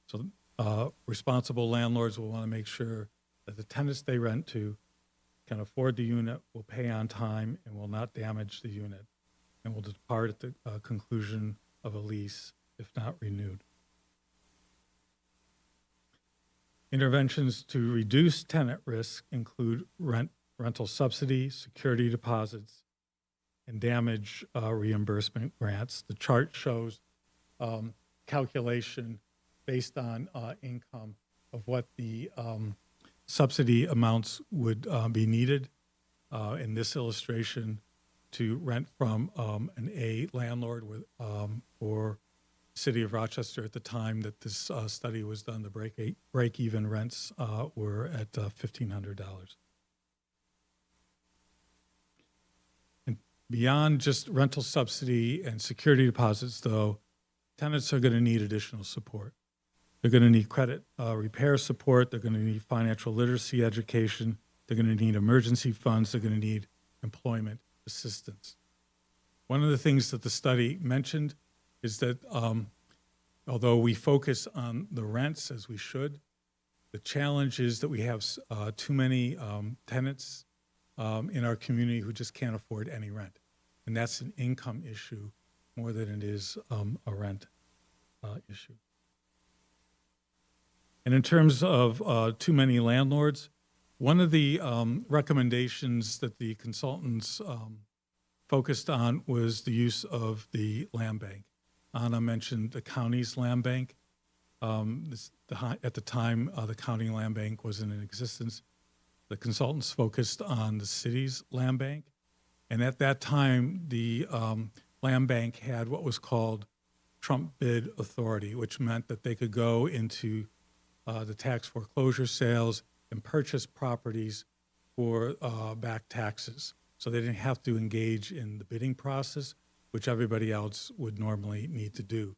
Speaker 3: So responsible landlords will want to make sure that the tenants they rent to can afford the unit, will pay on time, and will not damage the unit, and will depart at the conclusion of a lease if not renewed. Interventions to reduce tenant risk include rental subsidy, security deposits, and damage reimbursement grants. The chart shows calculation based on income of what the subsidy amounts would be needed in this illustration to rent from an A landlord with, or City of Rochester at the time that this study was done. The break-even rents were at $1,500. And beyond just rental subsidy and security deposits, though, tenants are going to need additional support. They're going to need credit repair support. They're going to need financial literacy education. They're going to need emergency funds. They're going to need employment assistance. One of the things that the study mentioned is that although we focus on the rents as we should, the challenge is that we have too many tenants in our community who just can't afford any rent. And that's an income issue more than it is a rent issue. And in terms of too many landlords, one of the recommendations that the consultants focused on was the use of the land bank. Anna mentioned the county's land bank. At the time the county land bank was in existence, the consultants focused on the city's land bank. And at that time, the land bank had what was called trump bid authority, which meant that they could go into the tax foreclosure sales and purchase properties for back taxes. So they didn't have to engage in the bidding process, which everybody else would normally need to do.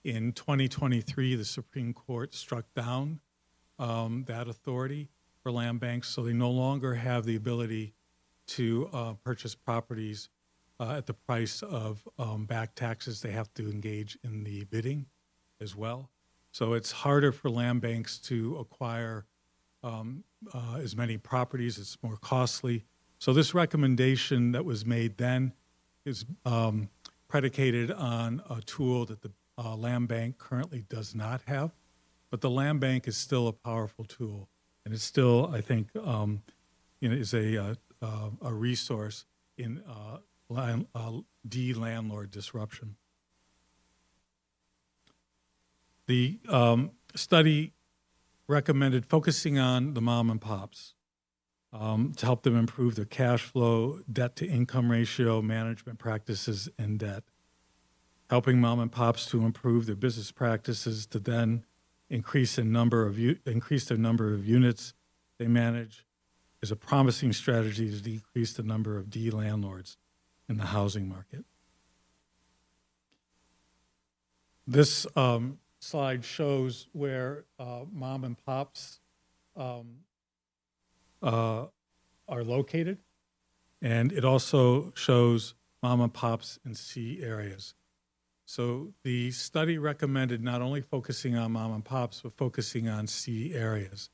Speaker 3: In 2023, the Supreme Court struck down that authority, for land banks, so they no longer have the ability to purchase properties at the price of back taxes. They have to engage in the bidding as well. So it's harder for land banks to acquire as many properties. It's more costly. So this recommendation that was made then is predicated on a tool that the land bank currently does not have. But the land bank is still a powerful tool, and it's still, I think, is a resource in de-landlord disruption. The study recommended focusing on the mom and pops to help them improve their cash flow, debt-to-income ratio, management practices, and debt. Helping mom and pops to improve their business practices to then increase their number of units they manage is a promising strategy to decrease the number of landlords in the housing market. This slide shows where mom and pops are located, and it also shows mom and pops in C areas. So the study recommended not only focusing on mom and pops, but focusing on C areas.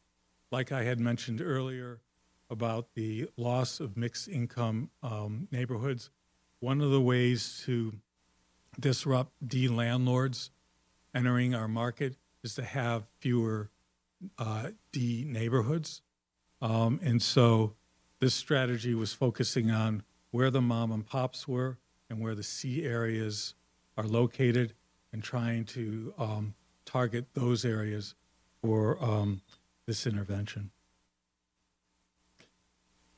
Speaker 3: Like I had mentioned earlier about the loss of mixed income neighborhoods, one of the ways to disrupt landlords entering our market is to have fewer neighborhoods. And so this strategy was focusing on where the mom and pops were and where the C areas are located, and trying to target those areas for this intervention.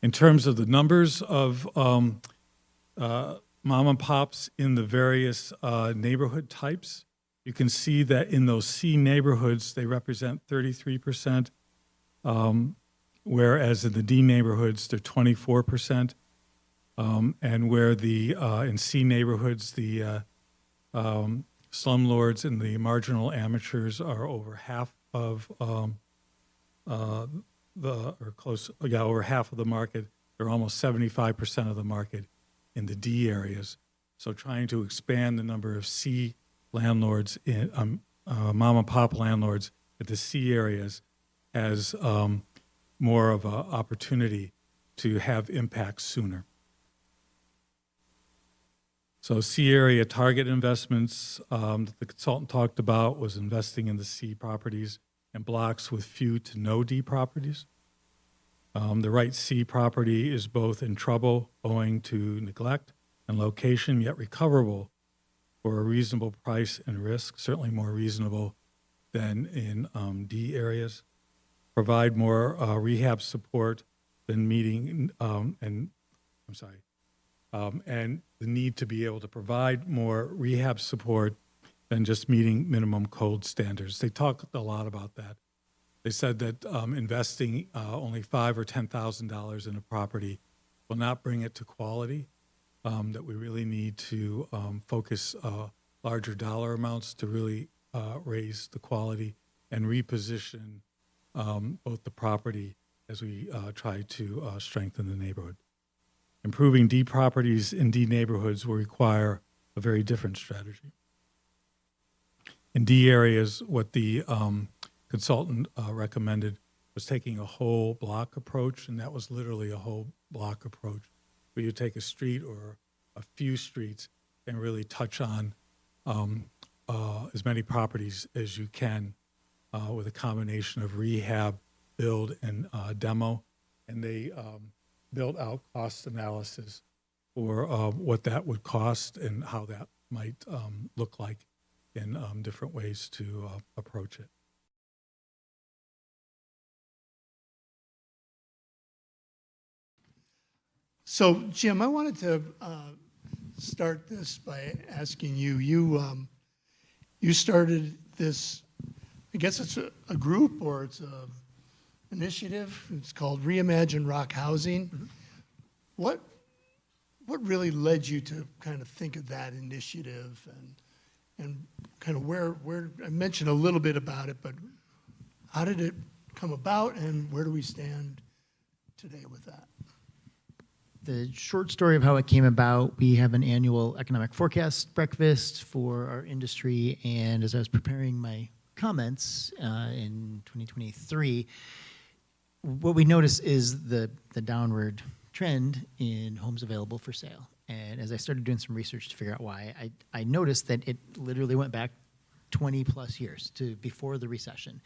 Speaker 3: In terms of the numbers of mom and pops in the various neighborhood types, you can see that in those C neighborhoods, they represent 33%, whereas in the D neighborhoods, they're 24%. And where the in C neighborhoods, the slumlords and the marginal amateurs are over half of over half of the market. They're almost 75% of the market in the D areas. So trying to expand the number of C landlords, in mom and pop landlords at the C areas has more of an opportunity to have impact sooner. So C area target investments that the consultant talked about was investing in the C properties and blocks with few to no D properties. The right C property is both in trouble owing to neglect and location, yet recoverable for a reasonable price and risk, certainly more reasonable than in D areas. Provide more rehab support than meeting, and the need to be able to provide more rehab support than just meeting minimum code standards. They talked a lot about that. They said that investing only $5,000 or $10,000 in a property will not bring it to quality, that we really need to focus larger dollar amounts to really raise the quality and reposition both the property as we try to strengthen the neighborhood. Improving D properties in D neighborhoods will require a very different strategy. In D areas, what the consultant recommended was taking a whole block approach, and that was literally a whole block approach, where you take a street or a few streets and really touch on as many properties as you can with a combination of rehab, build, and demo. And they built out cost analysis for what that would cost and how that might look like in different ways to approach it.
Speaker 1: So, Jim, I wanted to start this by asking you. You started this. I guess it's a group or it's a initiative. It's called Reimagine Rock Housing. Mm-hmm. What really led you to kind of think of that initiative and kind of where I mentioned a little bit about it, but how did it come about, and where do we stand today with that?
Speaker 4: The short story of how it came about, we have an annual economic forecast breakfast for our industry, and as I was preparing my comments in 2023, what we noticed is the downward trend in homes available for sale. And as I started doing some research to figure out why, I noticed that it literally went back 20 plus years to before the recession.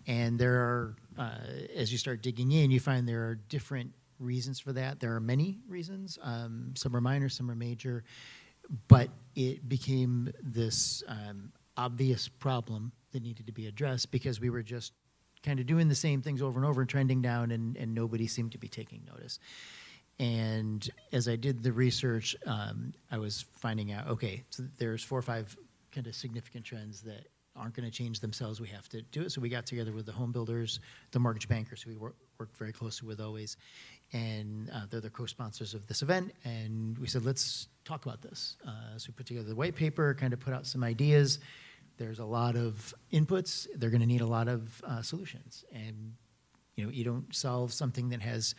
Speaker 4: And there are, as you start digging in, you find there are different reasons for that. There are many reasons. Some are minor, some are major. But it became this obvious problem that needed to be addressed because we were just kind of doing the same things over and over and trending down, and nobody seemed to be taking notice. And as I did the research, I was finding out, okay, so there's 4 or 5 kind of significant trends that aren't going to change themselves. We have to do it. So we got together with the home builders, the mortgage bankers, who we work very closely with always, and they're the co-sponsors of this event. And we said, let's talk about this. So we put together the white paper, kind of put out some ideas. There's a lot of inputs. They're going to need a lot of solutions. And you don't solve something that has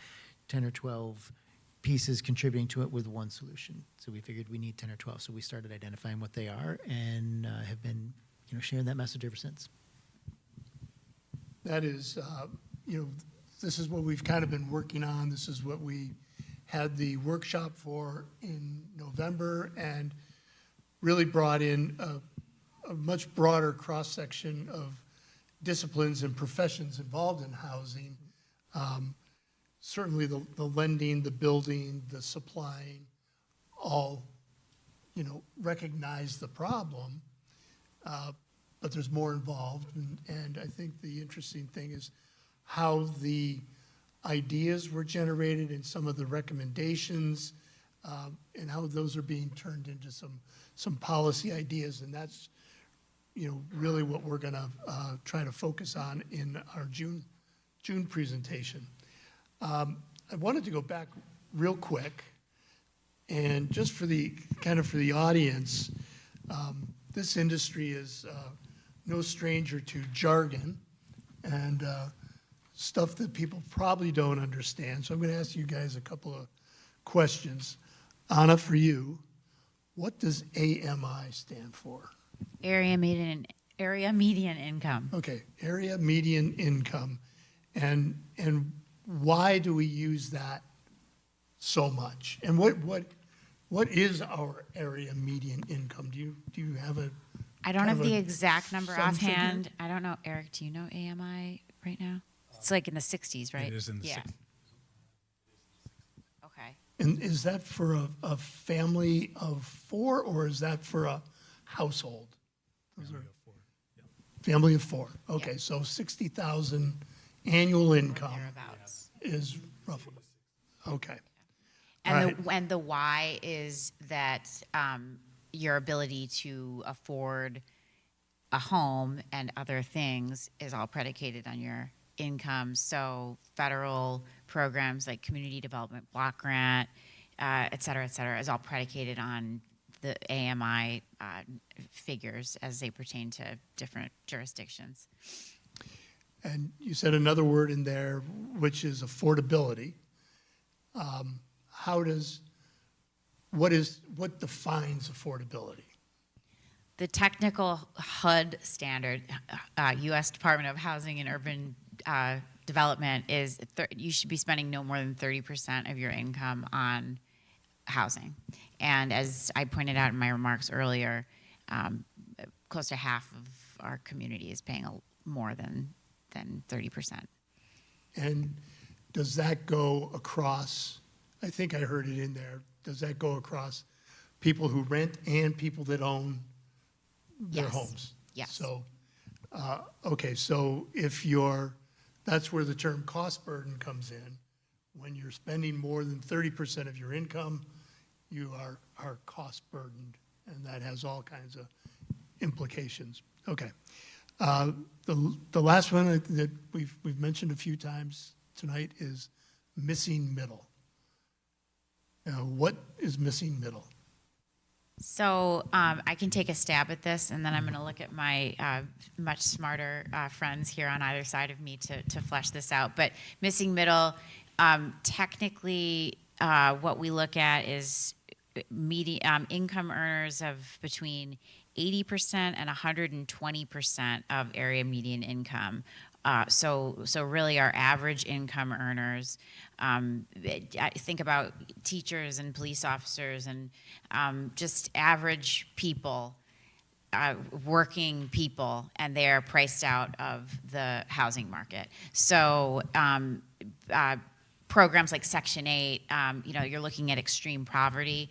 Speaker 4: 10 or 12 pieces contributing to it with one solution. So we figured we need 10 or 12. So we started identifying what they are and have been sharing that message ever since.
Speaker 1: That is, this is what we've kind of been working on. This is what we had the workshop for in November, and really brought in a much broader cross-section of disciplines and professions involved in housing. Certainly the lending, the building, the supplying, all, recognize the problem, but there's more involved. And I think the interesting thing is how the ideas were generated and some of the recommendations, and how those are being turned into some policy ideas. And that's, really what we're gonna try to focus on in our June presentation. I wanted to go back real quick, and just for the audience, this industry is no stranger to jargon and stuff that people probably don't understand. So I'm going to ask you guys a couple of questions. Anna, for you, what does AMI stand for?
Speaker 2: Area median income.
Speaker 1: Okay, area median income, and why do we use that so much? And what is our area median income? Do you have a?
Speaker 2: I don't have
Speaker 1: kind of
Speaker 2: the
Speaker 1: a
Speaker 2: exact number
Speaker 1: some figure?
Speaker 2: offhand. I don't know, Eric. Do you know AMI right now? It's like in the 60s, right?
Speaker 3: It is in the
Speaker 2: yeah.
Speaker 3: 60s.
Speaker 2: Okay.
Speaker 1: And is that for a family of 4, or is that for a household? Family of 4. Okay,
Speaker 2: Yeah.
Speaker 1: so 60,000 annual income
Speaker 2: Thereabouts.
Speaker 1: is roughly. Okay.
Speaker 2: And the why is that your ability to afford a home and other things is all predicated on your income. So federal programs like Community Development Block Grant, et cetera, is all predicated on the AMI figures as they pertain to different jurisdictions.
Speaker 1: And you said another word in there, which is affordability. What defines affordability?
Speaker 2: The technical HUD standard, U.S. Department of Housing and Urban Development, is you should be spending no more than 30% of your income on housing. And as I pointed out in my remarks earlier, close to half of our community is paying more than 30%.
Speaker 1: And does that go across, I think I heard it in there, does that go across people who rent and people that own their
Speaker 2: Yes.
Speaker 1: homes?
Speaker 2: Yes.
Speaker 1: So, okay, so that's where the term cost burden comes in. When you're spending more than 30% of your income, you are cost burdened, and that has all kinds of implications. Okay. The last one that we've mentioned a few times tonight is missing middle. Now, what is missing middle?
Speaker 2: So I can take a stab at this, and then I'm going to look at my much smarter friends here on either side of me to flesh this out. But missing middle, technically, what we look at is income earners of between 80% and 120% of area median income. So really our average income earners, I think about teachers and police officers and just average people, working people, and they're priced out of the housing market. So programs like Section 8, you're looking at extreme poverty.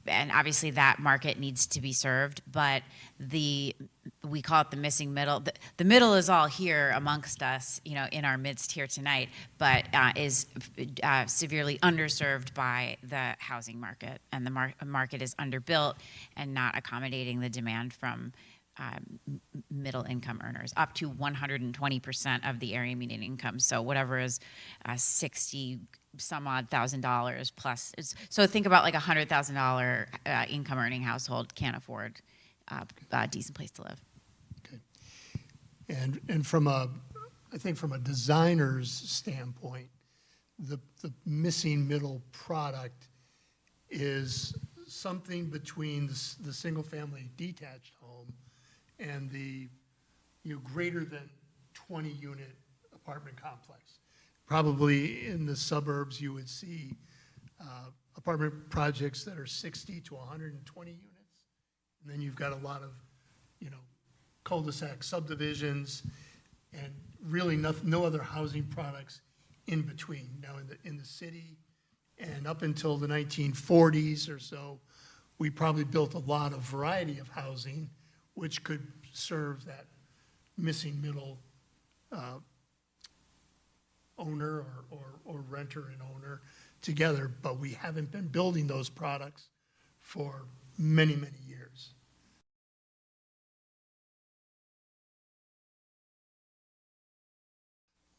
Speaker 2: And obviously that market needs to be served, but we call it the missing middle. The middle is all here amongst us, in our midst here tonight, but is severely underserved by the housing market, and the market is underbuilt and not accommodating the demand from middle income earners, up to 120% of the area median income. So whatever is 60 some odd $1,000 plus. So think about like $100,000 income earning household can't afford a decent place to live.
Speaker 1: Okay. And I think from a designer's standpoint, the missing middle product is something between the single family detached home and the greater than 20 unit apartment complex. Probably in the suburbs you would see apartment projects that are 60 to 120 units. And then you've got a lot of cul-de-sac subdivisions and really no other housing products in between. Now in the city, and up until the 1940s or so, we probably built a lot of variety of housing which could serve that missing middle owner or renter and owner together, but we haven't been building those products for many, many years.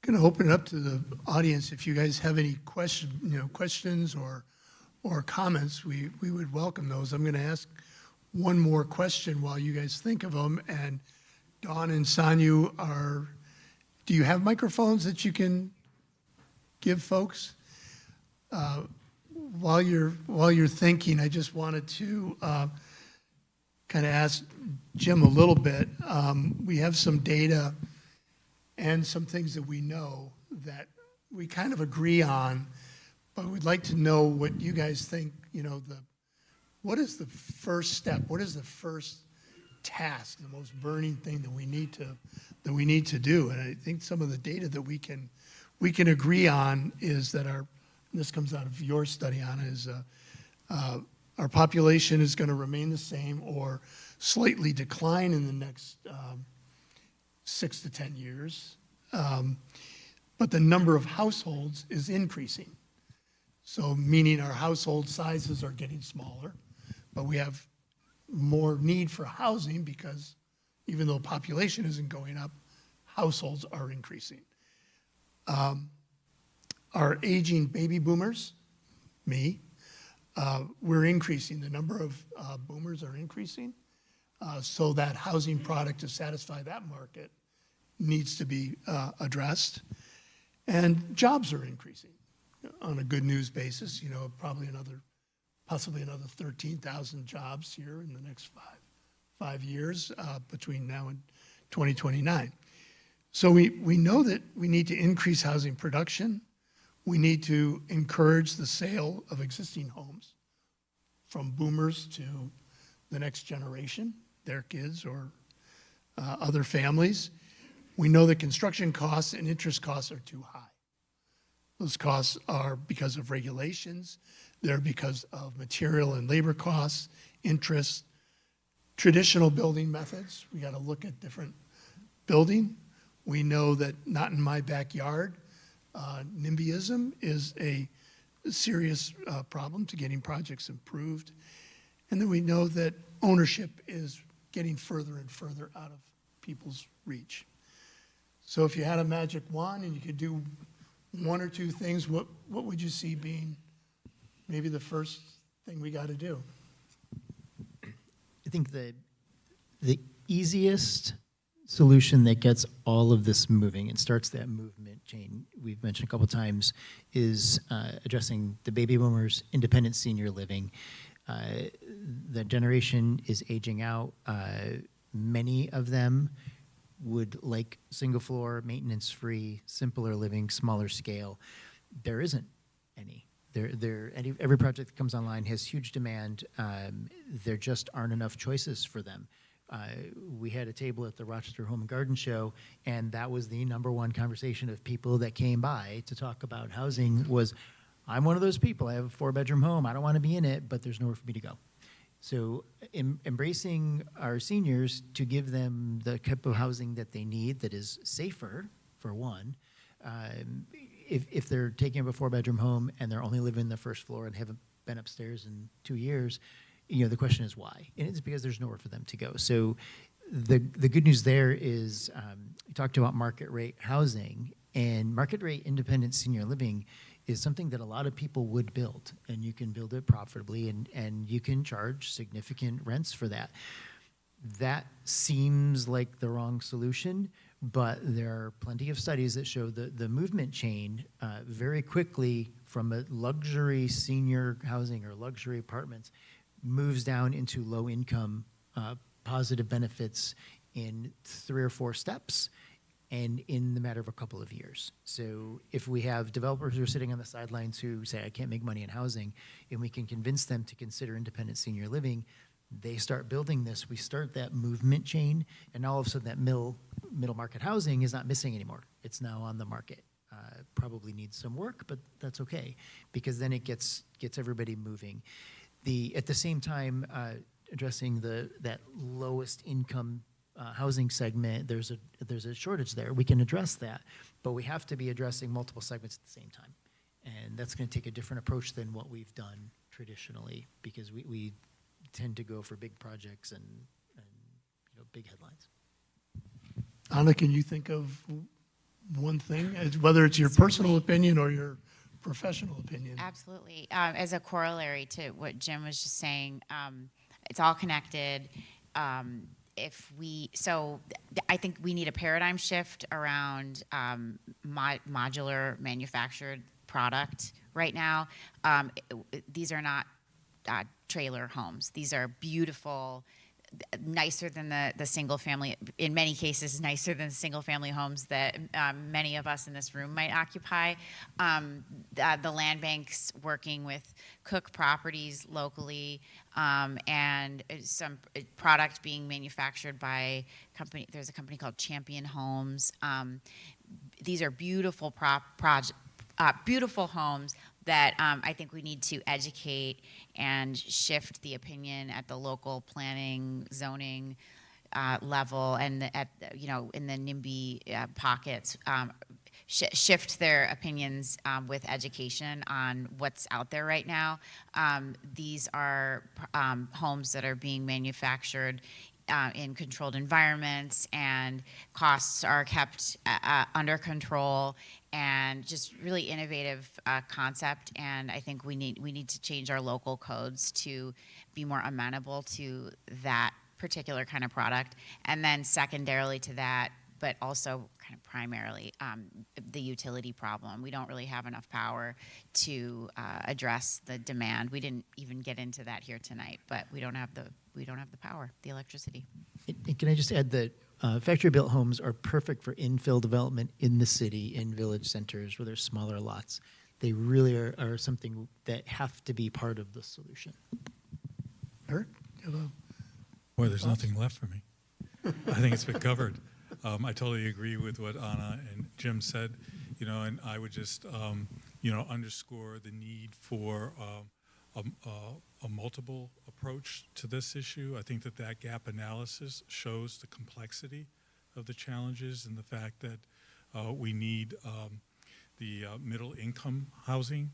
Speaker 1: I'm going to open it up to the audience. If you guys have any questions or comments, we would welcome those. I'm going to ask one more question while you guys think of them. And Dawn and Sanyu, do you have microphones that you can give folks? While you're thinking, I just wanted to kind of ask Jim a little bit. We have some data and some things that we know that we kind of agree on, but we'd like to know what you guys think. What is the first step? What is the first task, the most burning thing that we need to do? And I think some of the data that we can agree on is that this comes out of your study, Anna, is our population is going to remain the same or slightly decline in the next 6 to 10 years. But the number of households is increasing. So meaning our household sizes are getting smaller, but we have more need for housing because even though population isn't going up, households are increasing. Our aging baby boomers, we're increasing. The number of boomers are increasing. So that housing product to satisfy that market needs to be addressed. And jobs are increasing on a good news basis, possibly another 13,000 jobs here in the next five years between now and 2029. So we know that we need to increase housing production. We need to encourage the sale of existing homes from boomers to the next generation, their kids or other families. We know that construction costs and interest costs are too high. Those costs are because of regulations. They're because of material and labor costs, interest, traditional building methods. We got to look at different building. We know that not in my backyard, NIMBYism is a serious problem to getting projects improved. And then we know that ownership is getting further and further out of people's reach. So if you had a magic wand and you could do one or two things, what would you see being maybe the first thing we got to do?
Speaker 4: think the easiest solution that gets all of this moving and starts that movement chain we've mentioned a couple times is addressing the baby boomers, independent senior living. The generation is aging out. Many of them would like single floor, maintenance free, simpler living, smaller scale. There isn't any. Every project that comes online has huge demand. There just aren't enough choices for them. We had a table at the Rochester Home and Garden Show, and that was the number one conversation of people that came by to talk about housing was, I'm one of those people. I have a 4-bedroom home. I don't want to be in it, but there's nowhere for me to go. So embracing our seniors to give them the type of housing that they need that is safer, for one. If they're taking up a 4-bedroom home and they're only living in the first floor and haven't been upstairs in 2 years, the question is why? And it's because there's nowhere for them to go. So the good news there is we talked about market rate housing, and market rate independent senior living is something that a lot of people would build, and you can build it profitably, and you can charge significant rents for that. That seems like the wrong solution, but there are plenty of studies that show the movement chain very quickly from a luxury senior housing or luxury apartments moves down into low income positive benefits in 3 or 4 steps and in the matter of a couple of years. So if we have developers who are sitting on the sidelines who say, I can't make money in housing, and we can convince them to consider independent senior living, they start building this, we start that movement chain, and all of a sudden that middle market housing is not missing anymore. It's now on the market. Probably needs some work, but that's okay, because then it gets everybody moving. At the same time, addressing that lowest income housing segment, there's a shortage there. We can address that, but we have to be addressing multiple segments at the same time. And that's going to take a different approach than what we've done traditionally, because we tend to go for big projects and big headlines.
Speaker 1: Anna, can you think of one thing, whether it's your personal opinion or your professional opinion?
Speaker 2: Absolutely. As a corollary to what Jim was just saying, it's all connected. I think we need a paradigm shift around modular manufactured product right now. These are not trailer homes. These are beautiful, nicer than the single family, in many cases nicer than the single family homes that many of us in this room might occupy. The land bank's working with Cook Properties locally, and some product being manufactured by there's a company called Champion Homes. These are beautiful beautiful homes that I think we need to educate and shift the opinion at the local planning, zoning level, and in the NIMBY pockets, shift their opinions with education on what's out there right now. These are homes that are being manufactured in controlled environments, and costs are kept under control, and just really innovative concept. And I think we need to change our local codes to be more amenable to that particular kind of product. And then secondarily to that, but also kind of primarily, the utility problem. We don't really have enough power to address the demand. We didn't even get into that here tonight, but we don't have the power, the electricity.
Speaker 4: And can I just add that factory-built homes are perfect for infill development in the city, in village centers where there's smaller lots. They really are something that have to be part of the solution.
Speaker 1: Eric?
Speaker 3: Boy, there's nothing left for me. I think it's been covered. I totally agree with what Anna and Jim said, and I would just, underscore the need for a multiple approach to this issue. I think that gap analysis shows the complexity of the challenges and the fact that we need the middle income housing,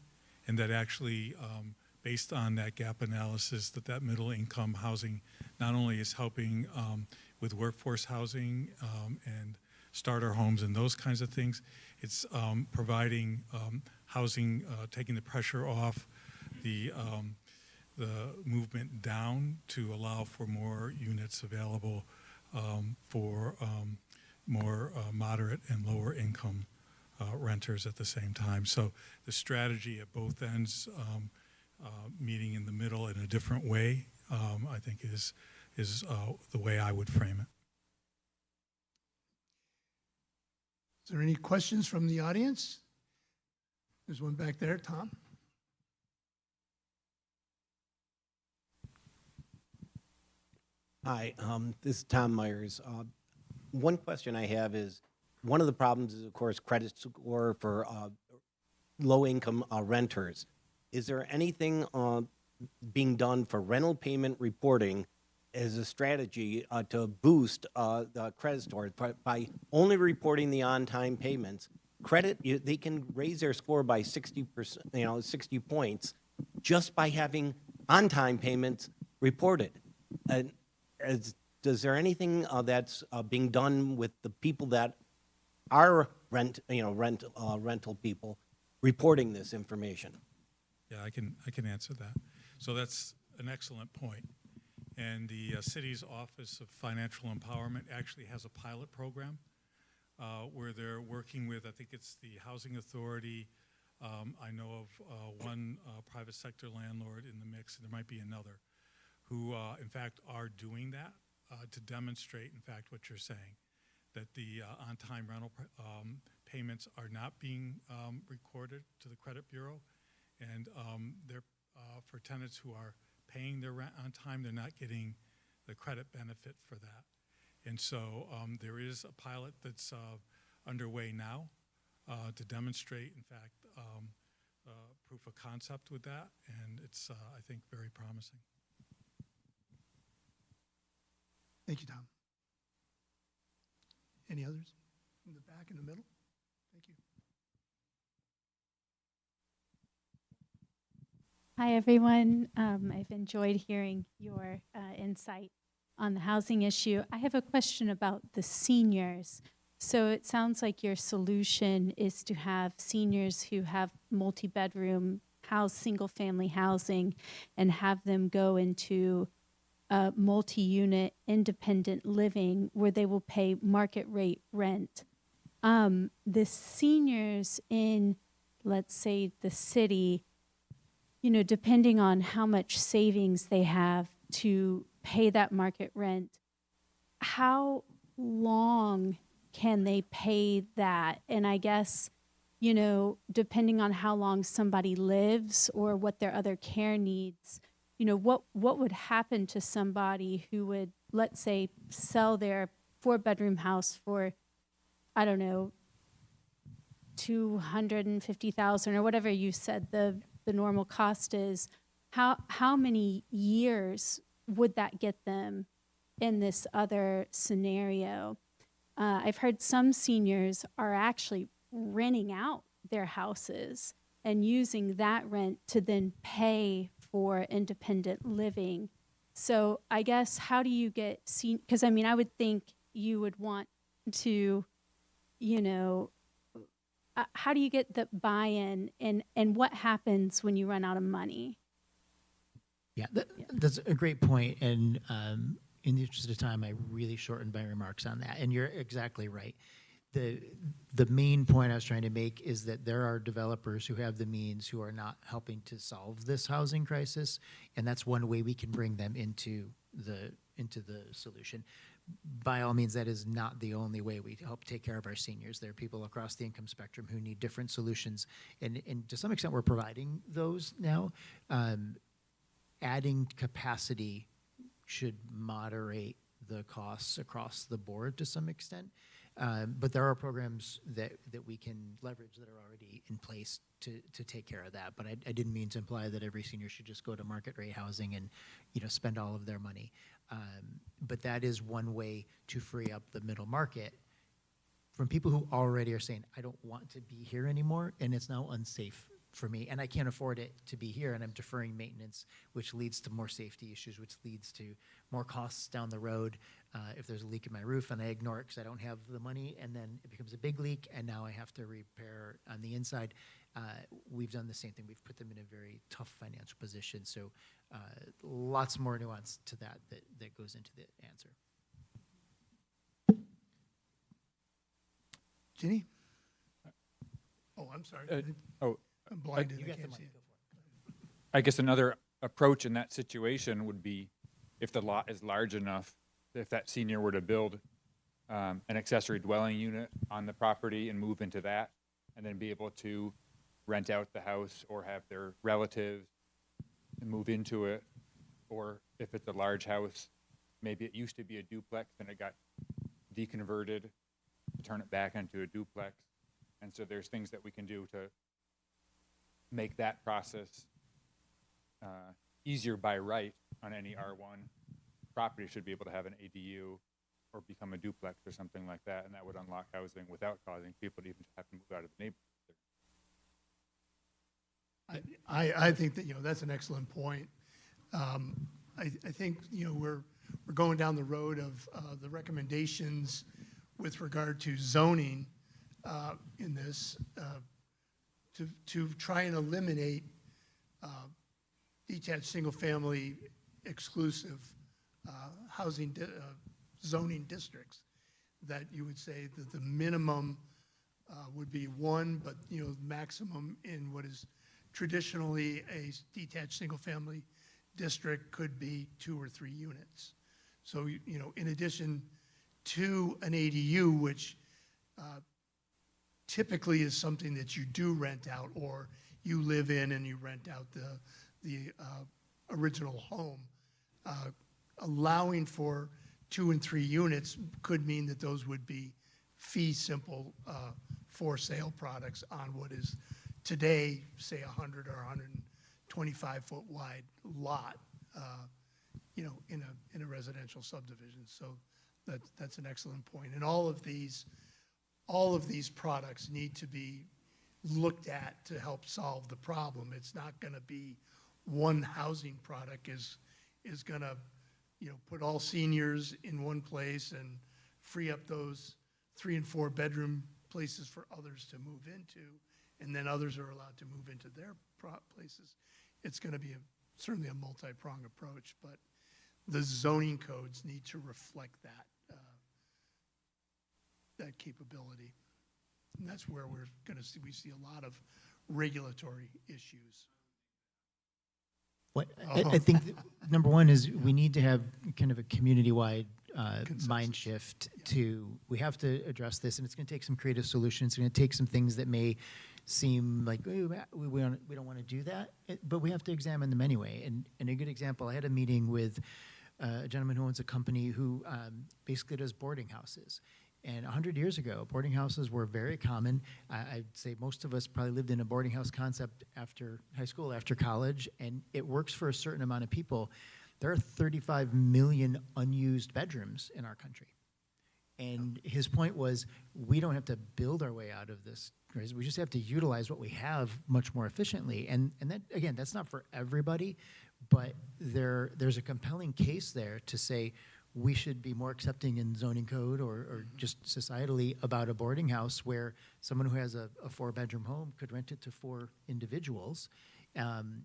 Speaker 3: and that actually, based on that gap analysis, that middle income housing not only is helping with workforce housing and starter homes and those kinds of things, it's providing housing, taking the pressure off the the movement down to allow for more units available for more moderate and lower income renters at the same time. So the strategy at both ends, meeting in the middle in a different way, I think is the way I would frame it.
Speaker 1: Is there any questions from the audience? There's one back there, Tom.
Speaker 5: Hi, this is Tom Myers. One question I have is, one of the problems is, of course, credit score for low-income renters. Is there anything being done for rental payment reporting as a strategy to boost the credit score by only reporting the on-time payments? They can raise their score by 60%, 60 points, just by having on-time payments reported. And is there anything that's being done with the people that are rental people reporting this information?
Speaker 3: Yeah, I can answer that. So that's an excellent point. And the city's Office of Financial Empowerment actually has a pilot program where they're working with, I think it's the Housing Authority. I know of one private sector landlord in the mix, and there might be another, who in fact are doing that to demonstrate, in fact, what you're saying, that the on-time rental payments are not being recorded to the credit bureau, and they're for tenants who are paying their rent on time, they're not getting the credit benefit for that. And so there is a pilot that's underway now to demonstrate, in fact, proof of concept with that, and it's, I think, very promising.
Speaker 1: Thank you, Tom. Any others? In the back, in the middle? Thank you.
Speaker 6: Hi, everyone. I've enjoyed hearing your insight on the housing issue. I have a question about the seniors. So it sounds like your solution is to have seniors who have multi-bedroom house, single-family housing, and have them go into multi-unit independent living where they will pay market rate rent. The seniors in, let's say, the city, depending on how much savings they have to pay that market rent, how long can they pay that? And I guess, depending on how long somebody lives or what their other care needs, what would happen to somebody who would, let's say, sell their 4-bedroom house for, I don't know, $250,000 or whatever you said the normal cost is? How many years would that get them in this other scenario? I've heard some seniors are actually renting out their houses and using that rent to then pay for independent living. So I guess, how do you get because I would think you would want to, how do you get the buy-in, and what happens when you run out of money?
Speaker 4: Yeah, that's a great point. And in the interest of time, I really shortened my remarks on that. And you're exactly right. The main point I was trying to make is that there are developers who have the means who are not helping to solve this housing crisis, and that's one way we can bring them into the solution. By all means, that is not the only way we help take care of our seniors. There are people across the income spectrum who need different solutions, and to some extent, we're providing those now. Adding capacity should moderate the costs across the board to some extent. But there are programs that we can leverage that are already in place to take care of that. But I didn't mean to imply that every senior should just go to market rate housing and spend all of their money. But that is one way to free up the middle market from people who already are saying, I don't want to be here anymore, and it's now unsafe for me, and I can't afford it to be here, and I'm deferring maintenance, which leads to more safety issues, which leads to more costs down the road. If there's a leak in my roof and I ignore it because I don't have the money, and then it becomes a big leak, and now I have to repair on the inside. We've done the same thing. We've put them in a very tough financial position. So lots more nuance to that goes into the answer.
Speaker 1: Ginny? Oh, I'm sorry.
Speaker 7: oh,
Speaker 1: I'm blinded.
Speaker 4: You
Speaker 1: I
Speaker 4: got the
Speaker 1: can't
Speaker 4: mic.
Speaker 1: see
Speaker 4: Go
Speaker 1: it.
Speaker 4: for it.
Speaker 7: I guess another approach in that situation would be if the lot is large enough, if that senior were to build an accessory dwelling unit on the property and move into that, and then be able to rent out the house or have their relatives move into it. Or if it's a large house, maybe it used to be a duplex and it got deconverted to turn it back into a duplex. And so there's things that we can do to make that process easier by right on any R1 property. Should be able to have an ADU or become a duplex or something like that, and that would unlock housing without causing people to even have to move out of the neighborhood.
Speaker 1: I think that, that's an excellent point. I think, we're going down the road of the recommendations with regard to zoning in this to try and eliminate detached single-family exclusive housing zoning districts. That you would say that the minimum would be one, but maximum in what is traditionally a detached single-family district could be 2 or 3 units. So in addition to an ADU, which typically is something that you do rent out, or you live in and you rent out the original home, allowing for 2 and 3 units could mean that those would be fee simple for sale products on what is today, say 100 or 125 foot wide lot, in a residential subdivision. So that's an excellent point. And all of these products need to be looked at to help solve the problem. It's not going to be one housing product is going to put all seniors in one place and free up those 3 and 4 bedroom places for others to move into, and then others are allowed to move into their places. It's going to be certainly a multi-pronged approach, but the zoning codes need to reflect that capability. And that's where we see a lot of regulatory issues.
Speaker 4: What I think number one is we need to have kind of a community-wide mind shift we have to address this, and it's going to take some creative solutions. It's going to take some things that may seem like we don't want to do that, but we have to examine them anyway. And a good example, I had a meeting with a gentleman who owns a company who basically does boarding houses. And 100 years ago, boarding houses were very common. I'd say most of us probably lived in a boarding house concept after high school, after college, and it works for a certain amount of people. There are 35 million unused bedrooms in our country. And his point was, we don't have to build our way out of this. We just have to utilize what we have much more efficiently. And that, again, that's not for everybody, but there's a compelling case there to say, we should be more accepting in zoning code or just societally about a boarding house where someone who has a 4-bedroom home could rent it to 4 individuals. And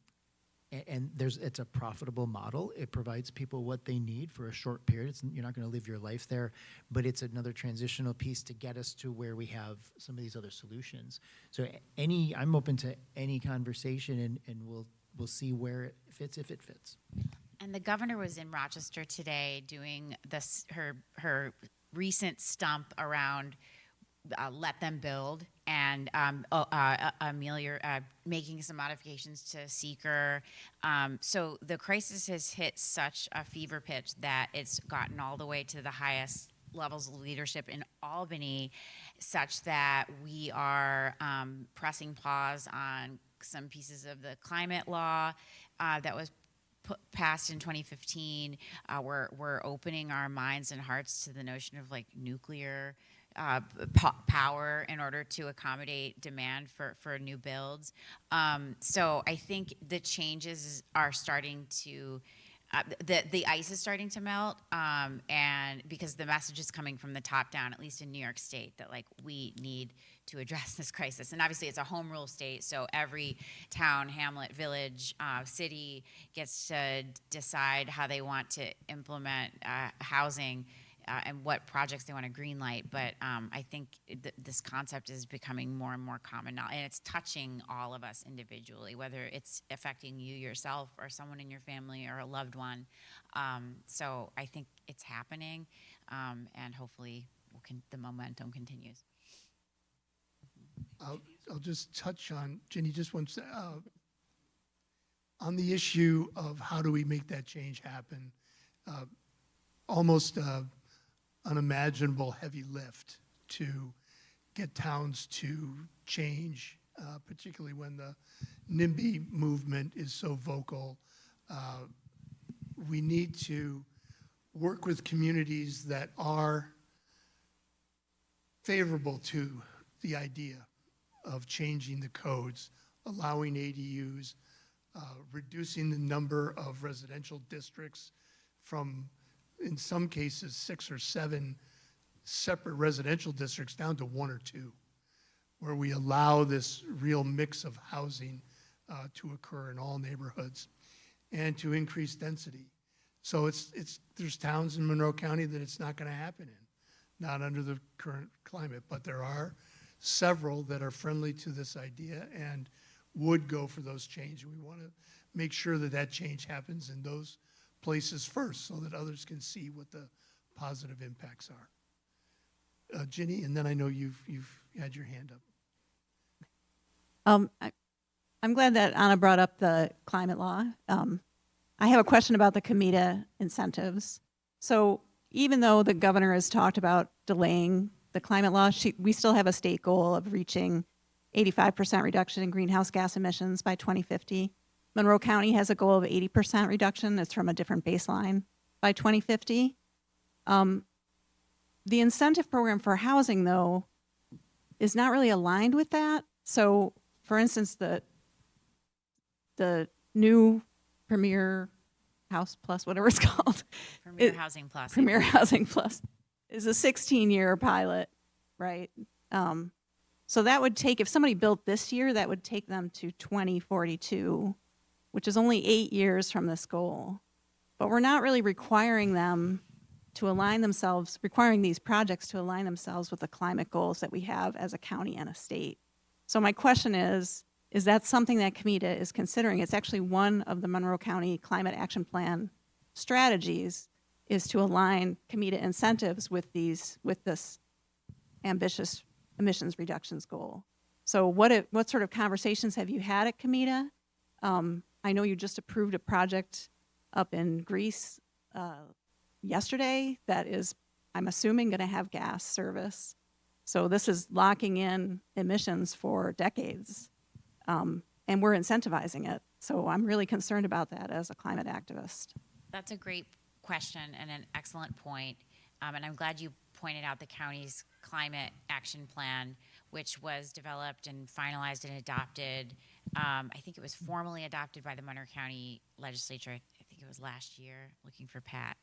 Speaker 4: it's a profitable model. It provides people what they need for a short period. You're not going to live your life there, but it's another transitional piece to get us to where we have some of these other solutions. So I'm open to any conversation, and we'll see where it fits, if it fits.
Speaker 2: And the governor was in Rochester today doing her recent stump around let them build, and making some modifications to seeker. So the crisis has hit such a fever pitch that it's gotten all the way to the highest levels of leadership in Albany, such that we are pressing pause on some pieces of the climate law that was passed in 2015. We're opening our minds and hearts to the notion of like nuclear power in order to accommodate demand for new builds. So I think the changes are starting to, the ice is starting to melt, and because the message is coming from the top down, at least in New York State, that like we need to address this crisis. And obviously it's a home rule state, so every town, hamlet, village, city gets to decide how they want to implement housing and what projects they want to greenlight. But I think this concept is becoming more and more common now, and it's touching all of us individually, whether it's affecting you yourself or someone in your family or a loved one. So I think it's happening, and hopefully the momentum continues.
Speaker 1: I'll just touch on, Jenny, just one sec. On the issue of how do we make that change happen, almost unimaginable heavy lift to get towns to change, particularly when the NIMBY movement is so vocal. We need to work with communities that are favorable to the idea of changing the codes, allowing ADUs, reducing the number of residential districts from, in some cases, 6 or 7 separate residential districts down to 1 or 2, where we allow this real mix of housing to occur in all neighborhoods and to increase density. So there's towns in Monroe County that it's not going to happen in, not under the current climate, but there are several that are friendly to this idea and would go for those changes. We want to make sure that that change happens in those places first so that others can see what the positive impacts are. Ginny, and then I know you've had your hand up.
Speaker 8: I'm glad that Anna brought up the climate law. I have a question about the Comida incentives. So even though the governor has talked about delaying the climate law, we still have a state goal of reaching 85% reduction in greenhouse gas emissions by 2050. Monroe County has a goal of 80% reduction. It's from a different baseline by 2050. The incentive program for housing, though, is not really aligned with that. So, for instance, the new Premier House Plus, whatever it's called.
Speaker 2: Premier Housing Plus.
Speaker 8: Premier Housing Plus is a 16-year pilot, right? So that would take, if somebody built this year, that would take them to 2042, which is only 8 years from this goal. But we're not really requiring them to align themselves, requiring these projects to align themselves with the climate goals that we have as a county and a state. So my question is that something that Comida is considering? It's actually one of the Monroe County Climate Action Plan strategies is to align Comida incentives with this ambitious emissions reductions goal. So what sort of conversations have you had at Comida? I know you just approved a project up in Greece yesterday that is, I'm assuming, going to have gas service. So this is locking in emissions for decades, and we're incentivizing it. So I'm really concerned about that as a climate activist.
Speaker 2: That's a great question and an excellent point. And I'm glad you pointed out the county's climate action plan, which was developed and finalized and adopted. I think it was formally adopted by the Monroe County Legislature. I think it was last year. Looking for Pat.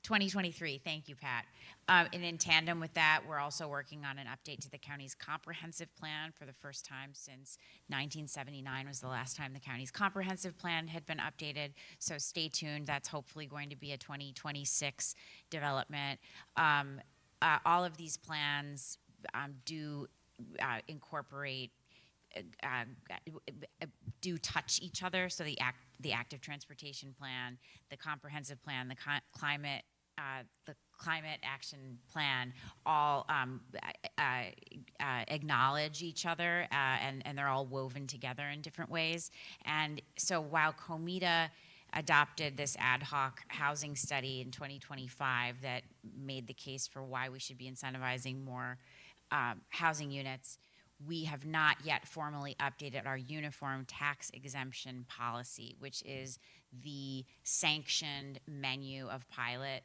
Speaker 2: 2023. Thank you, Pat. And in tandem with that, we're also working on an update to the county's comprehensive plan for the first time since 1979 was the last time the county's comprehensive plan had been updated. So stay tuned. That's hopefully going to be a 2026 development. All of these plans do incorporate, do touch each other. So the active transportation plan, the comprehensive plan, the climate action plan, all acknowledge each other, and they're all woven together in different ways. And so while Comida adopted this ad hoc housing study in 2025 that made the case for why we should be incentivizing more housing units, we have not yet formally updated our uniform tax exemption policy, which is the sanctioned menu of pilot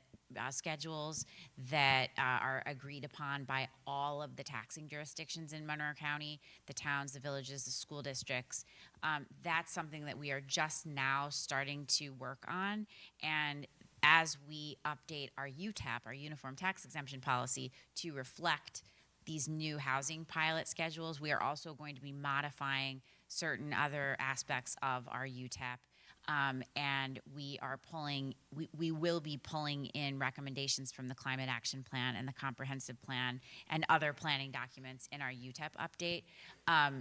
Speaker 2: schedules that are agreed upon by all of the taxing jurisdictions in Monroe County, the towns, the villages, the school districts. That's something that we are just now starting to work on. And as we update our UTAP, our Uniform Tax Exemption Policy, to reflect these new housing pilot schedules, we are also going to be modifying certain other aspects of our UTAP. And we will be pulling in recommendations from the Climate Action Plan and the Comprehensive Plan and other planning documents in our UTEP update.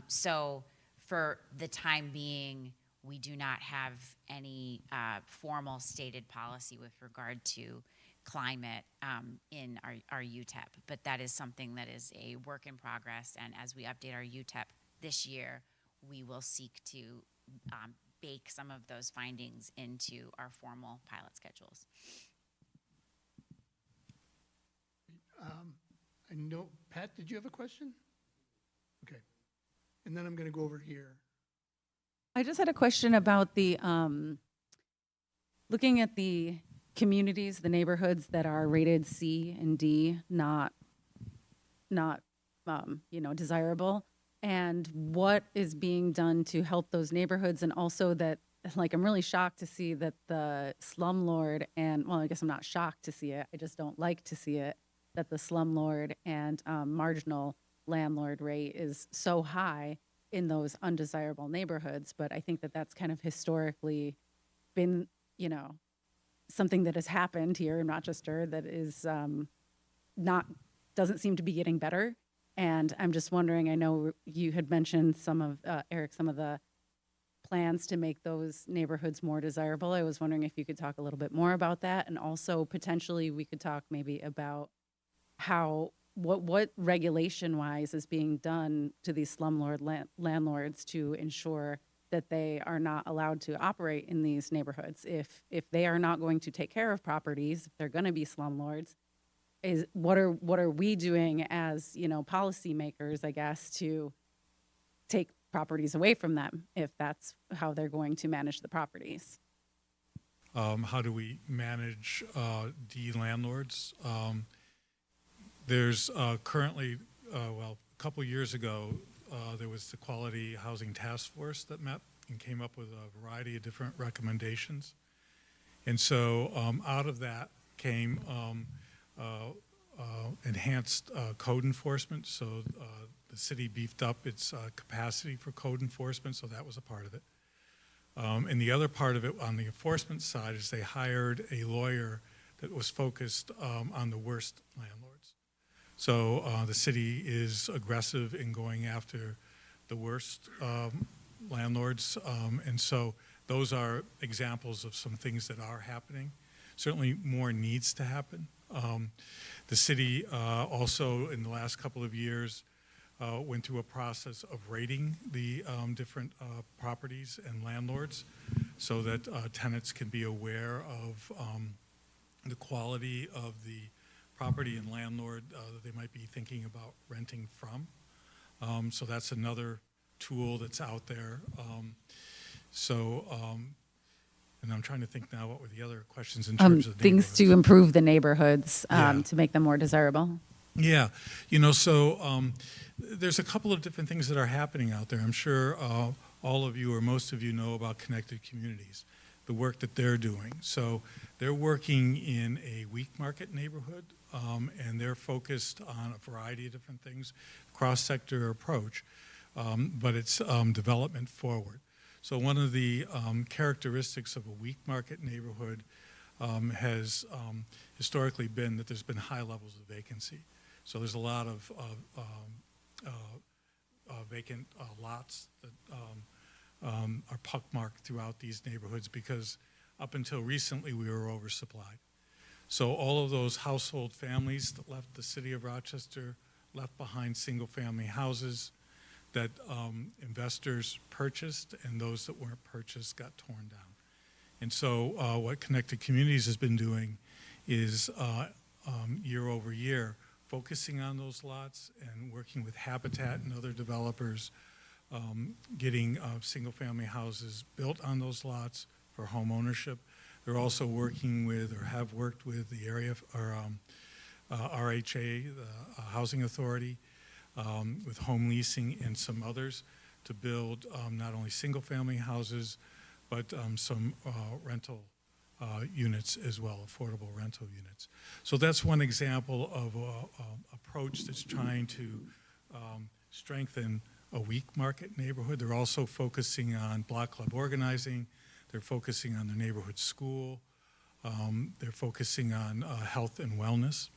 Speaker 2: So for the time being, we do not have any formal stated policy with regard to climate in our UTEP, but that is something that is a work in progress. And as we update our UTEP this year, we will seek to bake some of those findings into our formal pilot schedules.
Speaker 1: I know, Pat, did you have a question? Okay. And then I'm going to go over here.
Speaker 9: I just had a question about the, looking at the communities, the neighborhoods that are rated C and D, not desirable, and what is being done to help those neighborhoods, and also that, like, I'm really shocked to see that the slumlord and, well, I guess I'm not shocked to see it, I just don't like to see it, that the slumlord and marginal landlord rate is so high in those undesirable neighborhoods. But I think that that's kind of historically been, something that has happened here in Rochester that is doesn't seem to be getting better. And I'm just wondering, I know you had mentioned Eric, some of the plans to make those neighborhoods more desirable. I was wondering if you could talk a little bit more about that. And also potentially we could talk maybe about what regulation-wise is being done to these slumlord landlords to ensure that they are not allowed to operate in these neighborhoods. If they are not going to take care of properties, if they're going to be slumlords, what are we doing as policymakers, I guess, to take properties away from them if that's how they're going to manage the properties?
Speaker 3: How do we manage D landlords? There's currently, a couple years ago, there was the Quality Housing Task Force that met and came up with a variety of different recommendations. And so out of that came enhanced code enforcement. So the city beefed up its capacity for code enforcement, so that was a part of it. And the other part of it on the enforcement side is they hired a lawyer that was focused on the worst landlords. So the city is aggressive in going after the worst landlords. And so those are examples of some things that are happening. Certainly more needs to happen. The city also in the last couple of years went through a process of rating the different properties and landlords so that tenants can be aware of the quality of the property and landlord that they might be thinking about renting from. So that's another tool that's out there. And I'm trying to think now, what were the other questions in terms of
Speaker 9: things to improve the neighborhoods, to make them more desirable?
Speaker 3: Yeah, there's a couple of different things that are happening out there. I'm sure all of you or most of you know about Connected Communities, the work that they're doing. So they're working in a weak market neighborhood, and they're focused on a variety of different things, cross-sector approach, but it's development forward. So one of the characteristics of a weak market neighborhood has historically been that there's been high levels of vacancy. So there's a lot of vacant lots that are pockmarked throughout these neighborhoods because up until recently we were oversupplied. So all of those household families that left the city of Rochester left behind single family houses that investors purchased, and those that weren't purchased got torn down. And so what Connected Communities has been doing is year over year focusing on those lots and working with Habitat and other developers, getting single family houses built on those lots for home ownership, They're also working with, or have worked with, the area, or RHA, the Housing Authority, with home leasing and some others to build not only single-family houses, but some rental units as well, affordable rental units. So that's one example of an approach that's trying to strengthen a weak market neighborhood. They're also focusing on block club organizing. They're focusing on the neighborhood school. They're focusing on health and wellness.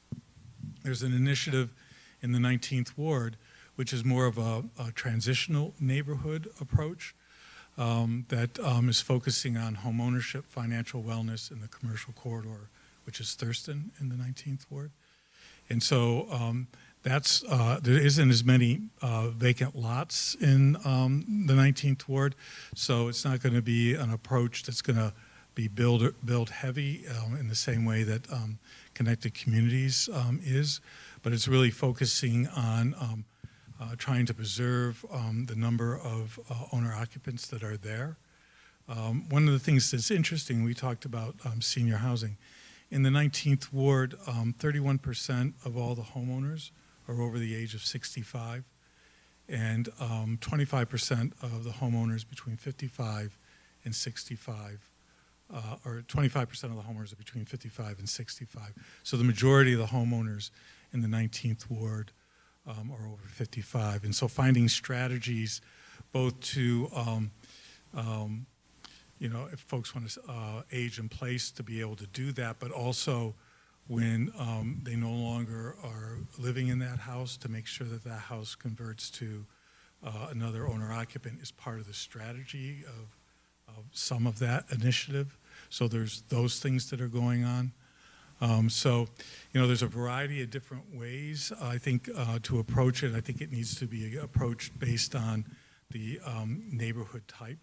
Speaker 3: There's an initiative in the 19th Ward, which is more of a transitional neighborhood approach that is focusing on home ownership, financial wellness in the commercial corridor, which is Thurston in the 19th Ward. And so that's, there isn't as many vacant lots in the 19th Ward, so it's not going to be an approach that's going to be build heavy in the same way that Connected Communities is, but it's really focusing on trying to preserve the number of owner occupants that are there. One of the things that's interesting, we talked about senior housing. In the 19th Ward, 31% of all the homeowners are over the age of 65, and 25% of the homeowners between 55 and 65, or 25% of the homeowners are between 55 and 65. So the majority of the homeowners in the 19th Ward are over 55. And so finding strategies both to, you know, if folks want to age in place to be able to do that, but also when they no longer are living in that house, to make sure that that house converts to another owner occupant is part of the strategy of some of that initiative. So there's those things that are going on. So, you know, there's a variety of different ways, I think, to approach it. I think it needs to be approached based on the neighborhood type.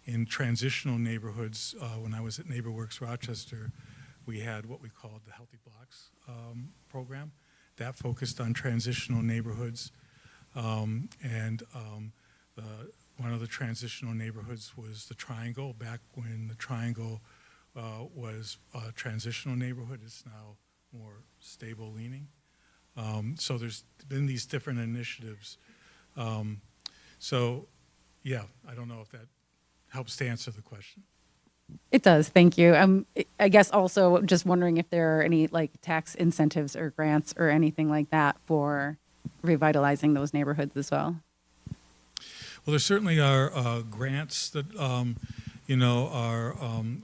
Speaker 3: In transitional neighborhoods, when I was at NeighborWorks Rochester, we had what we called the Healthy Blocks program. That focused on transitional neighborhoods. One of the transitional neighborhoods was the Triangle. Back when the Triangle was a transitional neighborhood, it's now more stable leaning. So there's been these different initiatives. So yeah, I don't know if that helps to answer the question.
Speaker 9: It does. Thank you. I guess also just wondering if there are any like tax incentives or grants or anything like that for revitalizing those neighborhoods as well.
Speaker 3: Well, there certainly are grants that, you know, are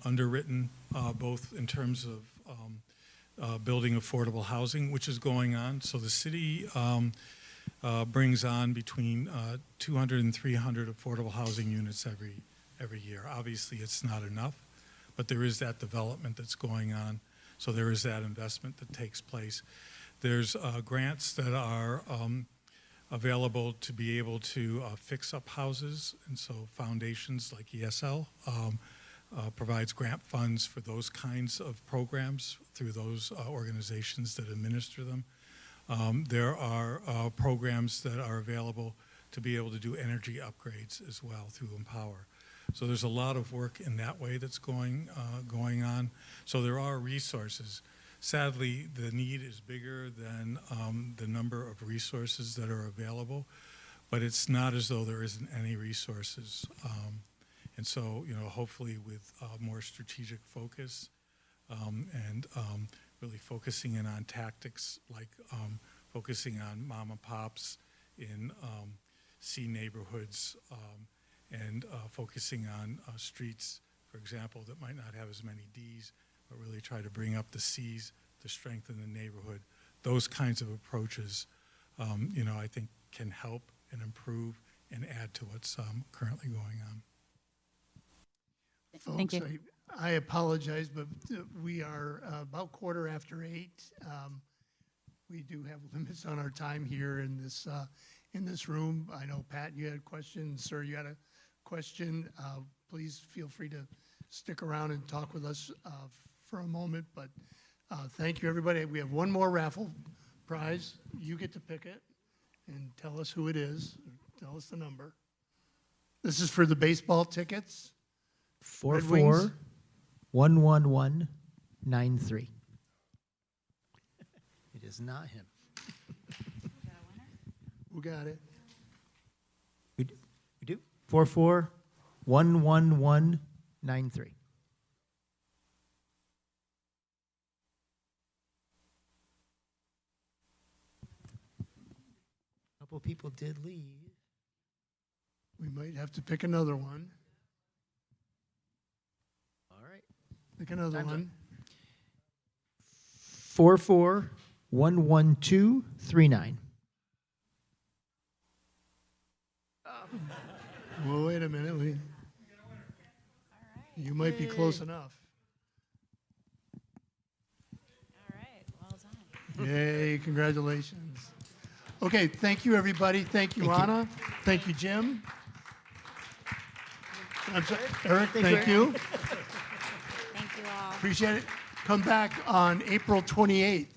Speaker 3: underwritten both in terms of building affordable housing, which is going on. So the city brings on between 200 and 300 affordable housing units every year. Obviously, it's not enough, but there is that development that's going on. So there is that investment that takes place. There's grants that are available to be able to fix up houses, and so foundations like ESL provides grant funds for those kinds of programs through those organizations that administer them. There are programs that are available to be able to do energy upgrades as well through Empower. So there's a lot of work in that way that's going on. So there are resources. Sadly, the need is bigger than the number of resources that are available, but it's not as though there isn't any resources. And so, you know, hopefully with more strategic focus and really focusing in on tactics like focusing on mom and pops in C neighborhoods and focusing on streets, for example, that might not have as many Ds, but really try to bring up the Cs to strengthen the neighborhood. Those kinds of approaches, you know, I think can help and improve and add to what's currently going on.
Speaker 9: Thank
Speaker 1: Folks,
Speaker 9: you.
Speaker 1: I apologize, but we are about 8:15. We do have limits on our time here in this room. I know, Pat, you had a question. Sir, you had a question. Please feel free to stick around and talk with us for a moment. But thank you, everybody. We have one more raffle prize. You get to pick it and tell us who it is. Tell us the number. This is for the baseball tickets. Red Wings?
Speaker 4: 44-11193. It is not him.
Speaker 1: Who got it?
Speaker 4: We do. 44-11193. A couple people did leave.
Speaker 1: We might have to pick another one.
Speaker 4: All right.
Speaker 1: Pick another
Speaker 4: Time's up.
Speaker 1: one.
Speaker 4: 44-11239.
Speaker 1: Well, wait a minute. You might be close enough.
Speaker 2: All right, well done.
Speaker 1: Yay, congratulations. Okay, thank you, everybody. Thank you, Anna. Thank you, Jim. I'm sorry, Eric, thank you.
Speaker 2: Thank you all.
Speaker 1: Appreciate it. Come back on April 28th.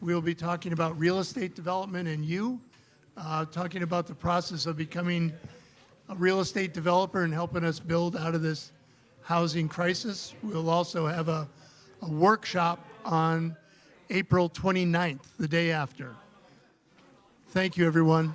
Speaker 1: We'll be talking about real estate development and talking about the process of becoming a real estate developer and helping us build out of this housing crisis. We'll also have a workshop on April 29th, the day after. Thank you, everyone.